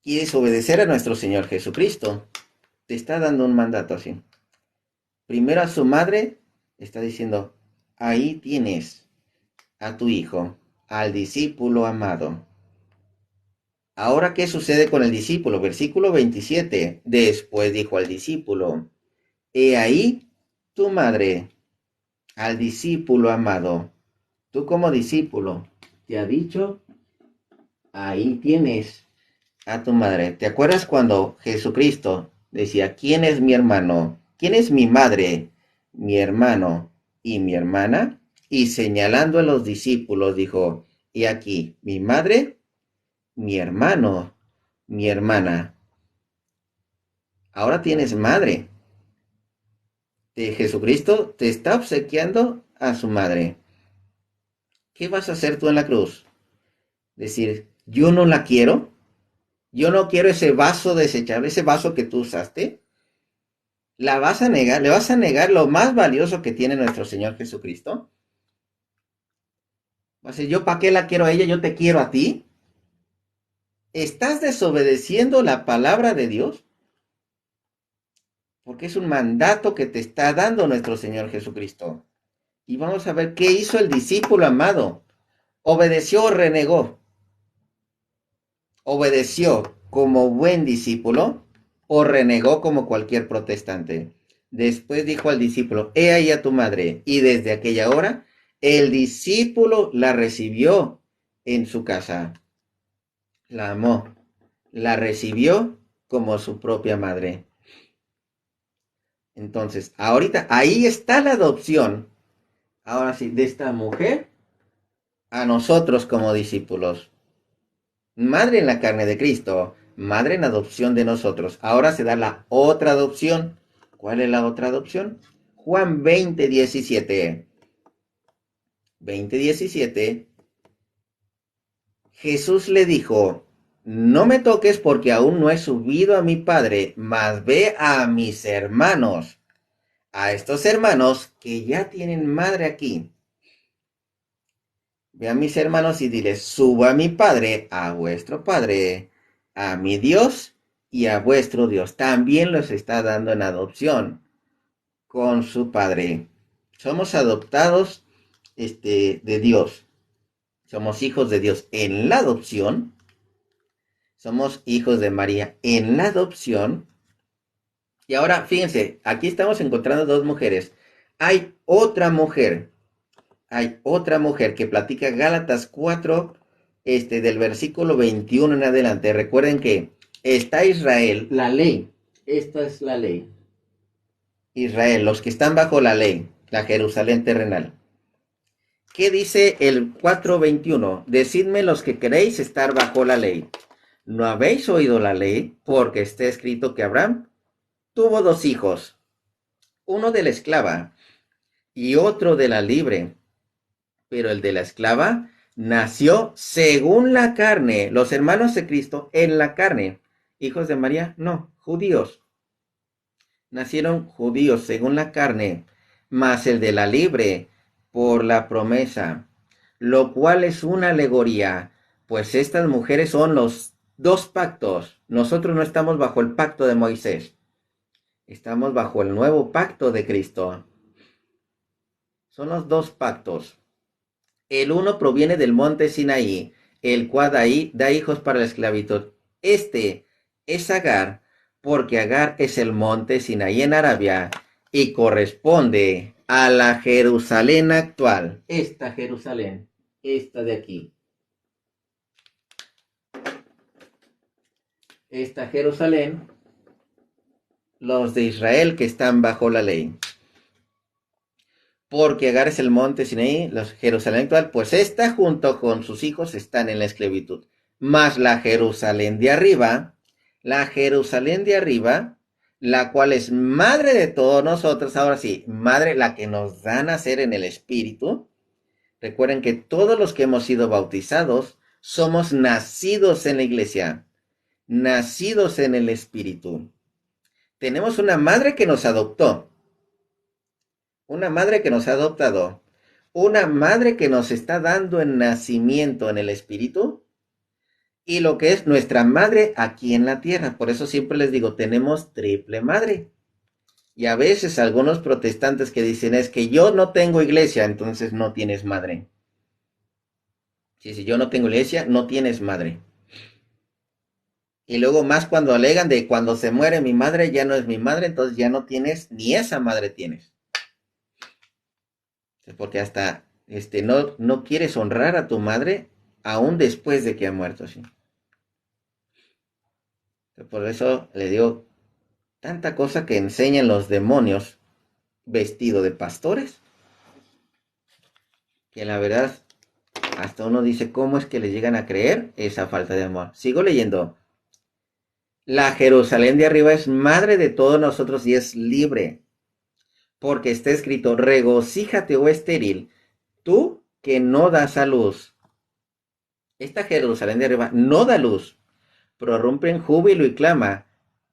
quieres obedecer a nuestro Señor Jesucristo, te está dando un mandato así. Primero a su madre, está diciendo, ahí tienes a tu hijo, al discípulo amado. Ahora, ¿qué sucede con el discípulo? Versículo 27. Después dijo al discípulo, he ahí tu madre, al discípulo amado. Tú como discípulo, te ha dicho, ahí tienes a tu madre. ¿Te acuerdas cuando Jesucristo decía, ¿quién es mi hermano? ¿Quién es mi madre? Mi hermano y mi hermana. Y señalando a los discípulos dijo, y aquí, mi madre, mi hermano, mi hermana. Ahora tienes madre. Jesucristo te está obsequiando a su madre. ¿Qué vas a hacer tú en la cruz? Decir, yo no la quiero. Yo no quiero ese vaso desechable, ese vaso que tú usaste. ¿La vas a negar? ¿Le vas a negar lo más valioso que tiene nuestro Señor Jesucristo? Va a decir, ¿yo para qué la quiero a ella? Yo te quiero a ti. ¿Estás desobedeciendo la palabra de Dios? Porque es un mandato que te está dando nuestro Señor Jesucristo. Y vamos a ver qué hizo el discípulo amado. ¿Obedeció o renegó? ¿Obedeció como buen discípulo o renegó como cualquier protestante? Después dijo al discípulo, he ahí a tu madre. Y desde aquella hora, el discípulo la recibió en su casa. La amó, la recibió como su propia madre. Entonces, ahorita, ahí está la adopción. Ahora sí, de esta mujer a nosotros como discípulos. Madre en la carne de Cristo, madre en adopción de nosotros. Ahora se da la otra adopción. ¿Cuál es la otra adopción? Juan 20:17. 20:17. Jesús le dijo, no me toques porque aún no he subido a mi Padre, mas ve a mis hermanos, a estos hermanos que ya tienen madre aquí. Ve a mis hermanos y diles, subo a mi Padre, a vuestro Padre, a mi Dios y a vuestro Dios. También los está dando en adopción con su Padre. Somos adoptados de Dios. Somos hijos de Dios en la adopción. Somos hijos de María en la adopción. Y ahora, fíjense, aquí estamos encontrando dos mujeres. Hay otra mujer que platica Gálatas 4, del versículo 21 en adelante. Recuerden que está Israel, la ley. Esta es la ley. Israel, los que están bajo la ley, la Jerusalén terrenal. ¿Qué dice el 4:21? Decidme los que queréis estar bajo la ley. ¿No habéis oído la ley? Porque está escrito que Abraham tuvo dos hijos, uno de la esclava y otro de la libre. Pero el de la esclava nació según la carne. Los hermanos de Cristo en la carne. Hijos de María, no, judíos. Nacieron judíos según la carne, mas el de la libre por la promesa, lo cual es una alegoría, pues estas mujeres son los dos pactos. Nosotros no estamos bajo el pacto de Moisés, estamos bajo el nuevo pacto de Cristo. Son los dos pactos. El uno proviene del monte Sinaí, el cual da hijos para la esclavitud. Este es Agar, porque Agar es el monte Sinaí en Arabia y corresponde a la Jerusalén actual. Esta Jerusalén, esta de aquí. Esta Jerusalén, los de Israel que están bajo la ley. Porque Agar es el monte Sinaí, la Jerusalén actual, pues esta junto con sus hijos están en la esclavitud. Mas la Jerusalén de arriba, la cual es madre de todos nosotros, ahora sí, madre la que nos da a nacer en el Espíritu. Recuerden que todos los que hemos sido bautizados somos nacidos en la iglesia, nacidos en el Espíritu. Tenemos una madre que nos adoptó. Una madre que nos ha adoptado, una madre que nos está dando el nacimiento en el Espíritu, y lo que es nuestra madre aquí en la tierra. Por eso siempre les digo, tenemos triple madre. Y a veces algunos protestantes que dicen, es que yo no tengo iglesia, entonces no tienes madre. Sí, si yo no tengo iglesia, no tienes madre. Y luego más cuando alegan de cuando se muere mi madre, ya no es mi madre, entonces ya no tienes, ni esa madre tienes. Porque hasta no quieres honrar a tu madre aún después de que ha muerto, ¿sí? Por eso le digo, tanta cosa que enseñan los demonios vestido de pastores, que la verdad hasta uno dice, ¿cómo es que le llegan a creer esa falta de amor? Sigo leyendo. La Jerusalén de arriba es madre de todos nosotros y es libre, porque está escrito, regocíjate, oh estéril, tú que no das a luz. Esta Jerusalén de arriba no da luz, prorrumpe en júbilo y clama,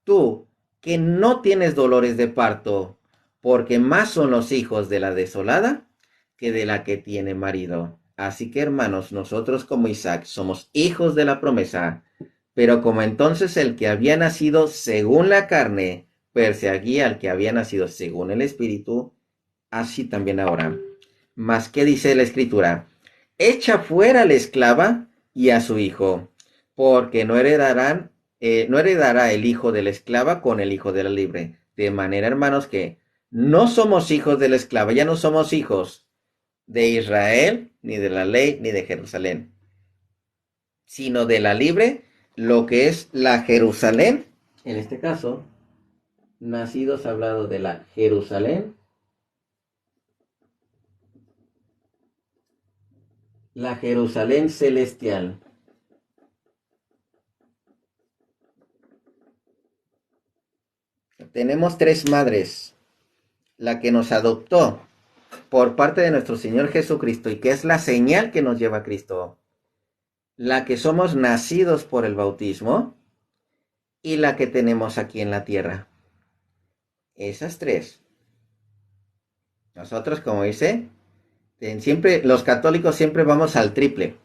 tú que no tienes dolores de parto, porque más son los hijos de la desolada que de la que tiene marido. Así que, hermanos, nosotros como Isaac somos hijos de la promesa, pero como entonces el que había nacido según la carne perseguía al que había nacido según el espíritu, así también ahora. Mas, ¿qué dice la escritura? Echa fuera a la esclava y a su hijo, porque no heredará el hijo de la esclava con el hijo de la libre. De manera, hermanos, que no somos hijos de la esclava, ya no somos hijos de Israel, ni de la ley, ni de Jerusalén, sino de la libre, lo que es la Jerusalén, en este caso, nacidos hablado de la Jerusalén, la Jerusalén celestial. Tenemos tres madres, la que nos adoptó por parte de nuestro Señor Jesucristo y que es la señal que nos lleva a Cristo, la que somos nacidos por el bautismo y la que tenemos aquí en la tierra. Esas tres. Nosotros, como dice, siempre, los católicos siempre vamos al triple.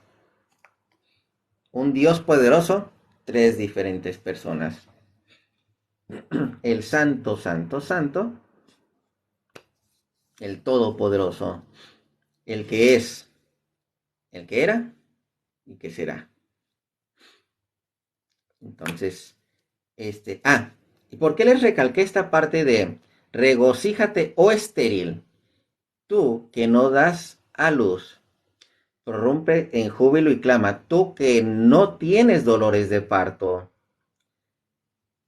Un Dios poderoso, tres diferentes personas. El Santo, Santo, Santo, el Todopoderoso, el que es, el que era y que será. Entonces, ¿y por qué les recalqué esta parte de regocíjate, oh estéril, tú que no das a luz, prorrumpe en júbilo y clama, tú que no tienes dolores de parto?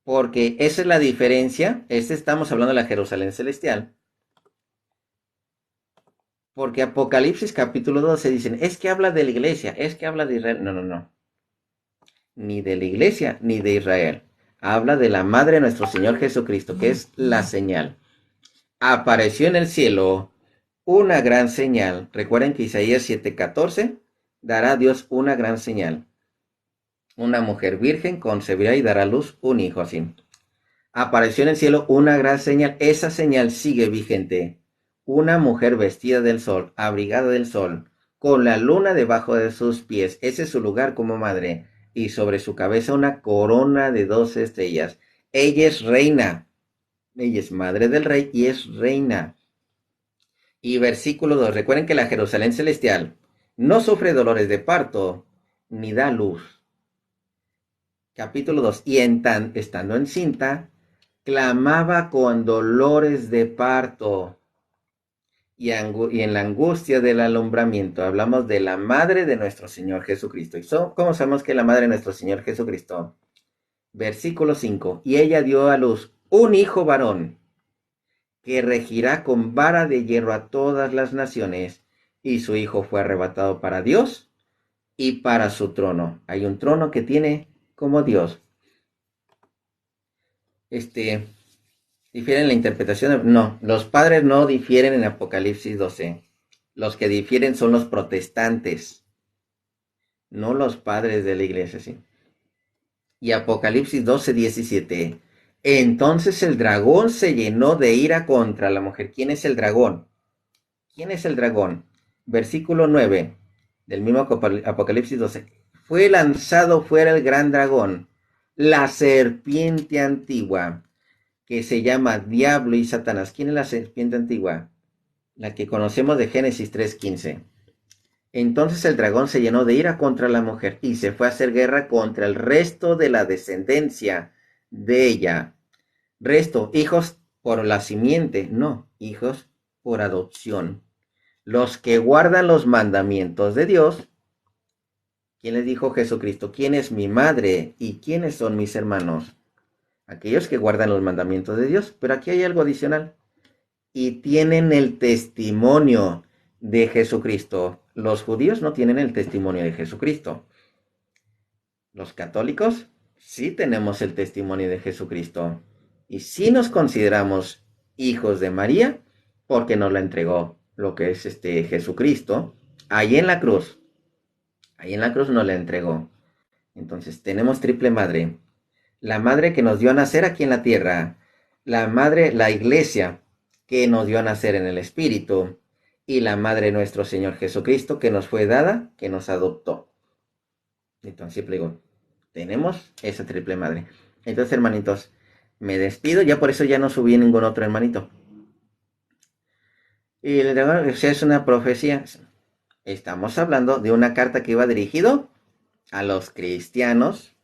Porque esa es la diferencia. Estamos hablando de la Jerusalén celestial. Porque Apocalipsis capítulo 12 dicen, es que habla de la iglesia, es que habla de Israel. No, no, no. Ni de la iglesia, ni de Israel. Habla de la madre de nuestro Señor Jesucristo, que es la señal. Apareció en el cielo una gran señal. Recuerden que Isaías 7:14, dará a Dios una gran señal. Una mujer virgen concebirá y dará a luz un hijo así. Apareció en el cielo una gran señal. Esa señal sigue vigente. Una mujer vestida del sol, abrigada del sol, con la luna debajo de sus pies. Ese es su lugar como madre. Y sobre su cabeza una corona de 12 estrellas. Ella es reina. Ella es madre del rey y es reina. Y versículo 2. Recuerden que la Jerusalén celestial no sufre dolores de parto, ni da luz. Capítulo 2. Y estando encinta, clamaba con dolores de parto y en la angustia del alumbramiento. Hablamos de la madre de nuestro Señor Jesucristo. ¿Y cómo sabemos que la madre de nuestro Señor Jesucristo? Versículo 5. Y ella dio a luz un hijo varón, que regirá con vara de hierro a todas las naciones, y su hijo fue arrebatado para Dios y para su trono. Hay un trono que tiene como Dios. ¿Difieren en la interpretación? No, los padres no difieren en Apocalipsis 12. Los que difieren son los protestantes, no los padres de la iglesia, ¿sí? Y Apocalipsis 12:17. Entonces el dragón se llenó de ira contra la mujer. ¿Quién es el dragón? ¿Quién es el dragón? Versículo 9 del mismo Apocalipsis 12. fue lanzado fuera el gran dragón, la serpiente antigua, que se llama Diablo y Satanás. ¿Quién es la serpiente antigua? La que conocemos de Génesis 3:15. Entonces el dragón se llenó de ira contra la mujer y se fue a hacer guerra contra el resto de la descendencia de ella. Resto, hijos por la simiente, no, hijos por adopción. Los que guardan los mandamientos de Dios. ¿Quién les dijo Jesucristo? ¿Quién es mi madre y quiénes son mis hermanos? Aquellos que guardan los mandamientos de Dios. Pero aquí hay algo adicional. Y tienen el testimonio de Jesucristo. Los judíos no tienen el testimonio de Jesucristo. Los católicos sí tenemos el testimonio de Jesucristo. Y sí nos consideramos hijos de María porque nos la entregó lo que es Jesucristo. Ahí en la cruz nos la entregó. Entonces tenemos triple madre. La madre que nos dio a nacer aquí en la tierra. La madre, la iglesia, que nos dio a nacer en el Espíritu, y la madre de nuestro Señor Jesucristo, que nos fue dada, que nos adoptó. Entonces siempre digo, tenemos esa triple madre. Entonces, hermanitos, me despido, ya por eso ya no subí ningún otro hermanito. Y es una profecía. Estamos hablando de una carta que iba dirigido a los cristianos,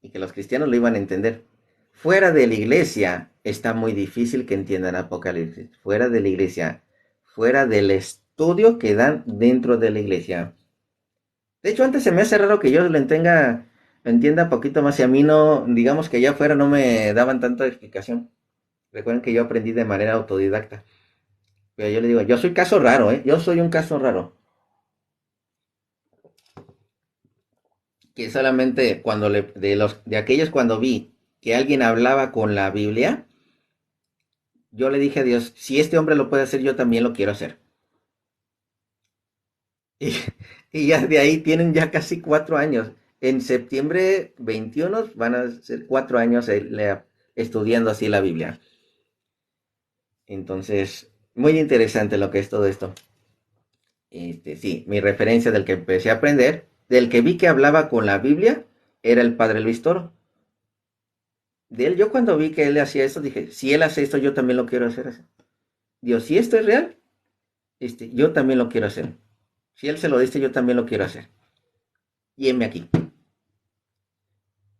y que los cristianos lo iban a entender. Fuera de la iglesia está muy difícil que entiendan Apocalipsis. Fuera de la iglesia, fuera del estudio que dan dentro de la iglesia. De hecho, antes se me hace raro que yo lo entienda poquito más, y a mí no, digamos que allá afuera no me daban tanta explicación. Recuerden que yo aprendí de manera autodidacta. Pero yo le digo, yo soy caso raro, yo soy un caso raro. Que solamente cuando de aquellos cuando vi que alguien hablaba con la Biblia, yo le dije a Dios, si este hombre lo puede hacer, yo también lo quiero hacer. Y ya de ahí tienen ya casi 4 años. En septiembre 21 van a ser 4 años estudiando así la Biblia. Entonces, muy interesante lo que es todo esto. Sí, mi referencia del que empecé a aprender, del que vi que hablaba con la Biblia, era el Padre Luis Toro. De él, yo cuando vi que él hacía esto, dije, si él hace esto, yo también lo quiero hacer así. Dios, si esto es real, yo también lo quiero hacer. Si él se lo dice, yo también lo quiero hacer. Y heme aquí.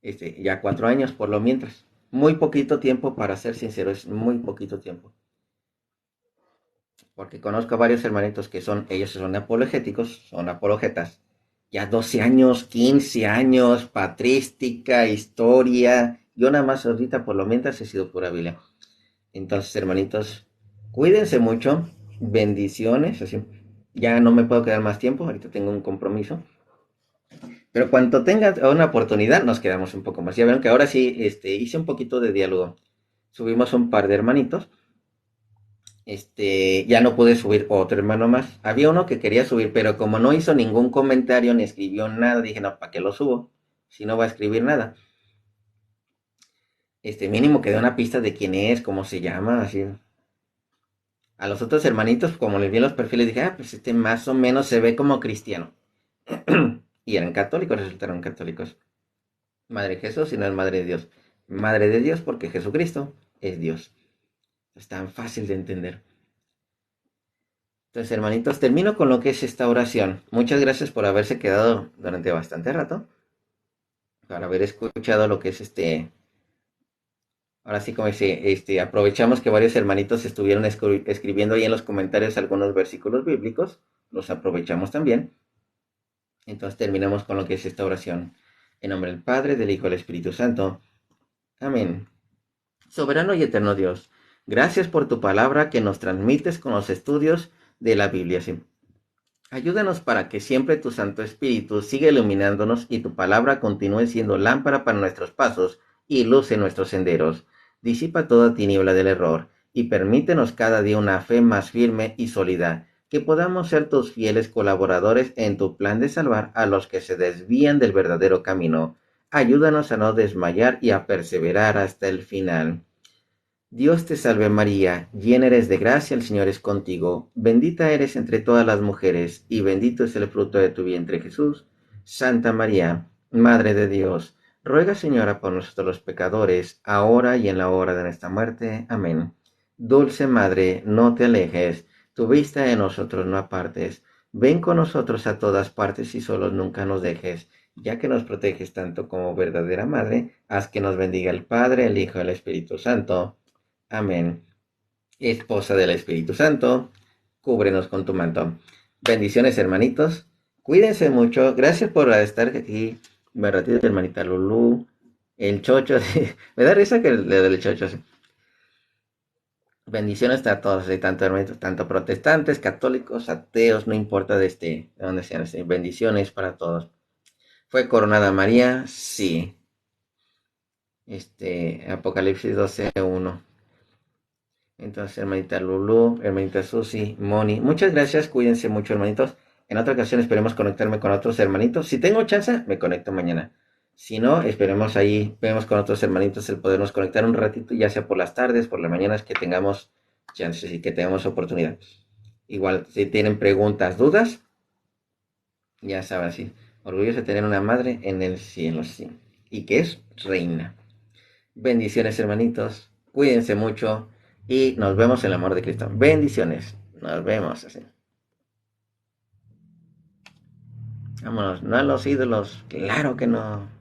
Ya 4 años por lo mientras. Muy poquito tiempo, para ser sincero, es muy poquito tiempo. Porque conozco a varios hermanitos que ellos son apologéticos, son apologetas. Ya 12 años, 15 años, patrística, historia. Yo nada más ahorita por lo mientras he sido pura Biblia. Entonces, hermanitos, cuídense mucho. Bendiciones. Así. Ya no me puedo quedar más tiempo, ahorita tengo un compromiso. Pero cuando tenga una oportunidad, nos quedamos un poco más. Ya vieron que ahora sí hice un poquito de diálogo. Subimos un par de hermanitos. Ya no pude subir otro hermano más. Había uno que quería subir, pero como no hizo ningún comentario ni escribió nada, dije, no, ¿para qué lo subo? Si no va a escribir nada. Mínimo que dé una pista de quién es, cómo se llama, así. A los otros hermanitos, como les vi en los perfiles, dije, pues más o menos se ve como cristiano. Y eran católicos, resultaron católicos. Madre de Jesús y no es Madre de Dios. Madre de Dios porque Jesucristo es Dios. Es tan fácil de entender. Entonces, hermanitos, termino con lo que es esta oración. Muchas gracias por haberse quedado durante bastante rato. Para haber escuchado lo que es Ahora sí, como dice, aprovechamos que varios hermanitos estuvieron escribiendo ahí en los comentarios algunos versículos bíblicos. Los aprovechamos también. Entonces terminamos con lo que es esta oración. En nombre del Padre, del Hijo y del Espíritu Santo. Amén. Soberano y eterno Dios, gracias por tu palabra que nos transmites con los estudios de la Biblia. ¿Sí? Ayúdanos para que siempre tu Santo Espíritu siga iluminándonos y tu palabra continúe siendo lámpara para nuestros pasos y luz en nuestros senderos. Disipa toda tiniebla del error y permítenos cada día una fe más firme y sólida, que podamos ser tus fieles colaboradores en tu plan de salvar a los que se desvían del verdadero camino. Ayúdanos a no desmayar y a perseverar hasta el final. Dios te salve María, llena eres de gracia, el Señor es contigo. Bendita eres entre todas las mujeres, y bendito es el fruto de tu vientre Jesús. Santa María, Madre de Dios, ruega, Señora, por nosotros los pecadores, ahora y en la hora de nuestra muerte. Amén. Dulce Madre, no te alejes, tu vista de nosotros no apartes. Ven con nosotros a todas partes y solos nunca nos dejes. Ya que nos proteges tanto como verdadera Madre, haz que nos bendiga el Padre, el Hijo y el Espíritu Santo. Amén. Esposa del Espíritu Santo, cúbrenos con tu manto. Bendiciones, hermanitos. Cuídense mucho. Gracias por estar aquí. Me retiro de hermanita Lulú. El Chocho. Me da risa que le del Chocho. Bendiciones a todos, tanto hermanitos, tanto protestantes, católicos, ateos, no importa de dónde sean. Bendiciones para todos. ¿Fue coronada María? Sí. Apocalipsis 12:1. Entonces, hermanita Lulu, hermanita Susi, Moni, muchas gracias, cuídense mucho, hermanitos. En otra ocasión esperemos conectarme con otros hermanitos. Si tengo chance, me conecto mañana. Si no, esperemos ahí, vemos con otros hermanitos el podernos conectar un ratito, ya sea por las tardes, por las mañanas, que tengamos chances y que tengamos oportunidad. Igual, si tienen preguntas, dudas, ya saben, sí. Orgulloso de tener una madre en el cielo, sí. Y que es reina. Bendiciones, hermanitos. Cuídense mucho. Y nos vemos en el amor de Cristo. Bendiciones. Nos vemos así. Vámonos. No a los ídolos. Claro que no.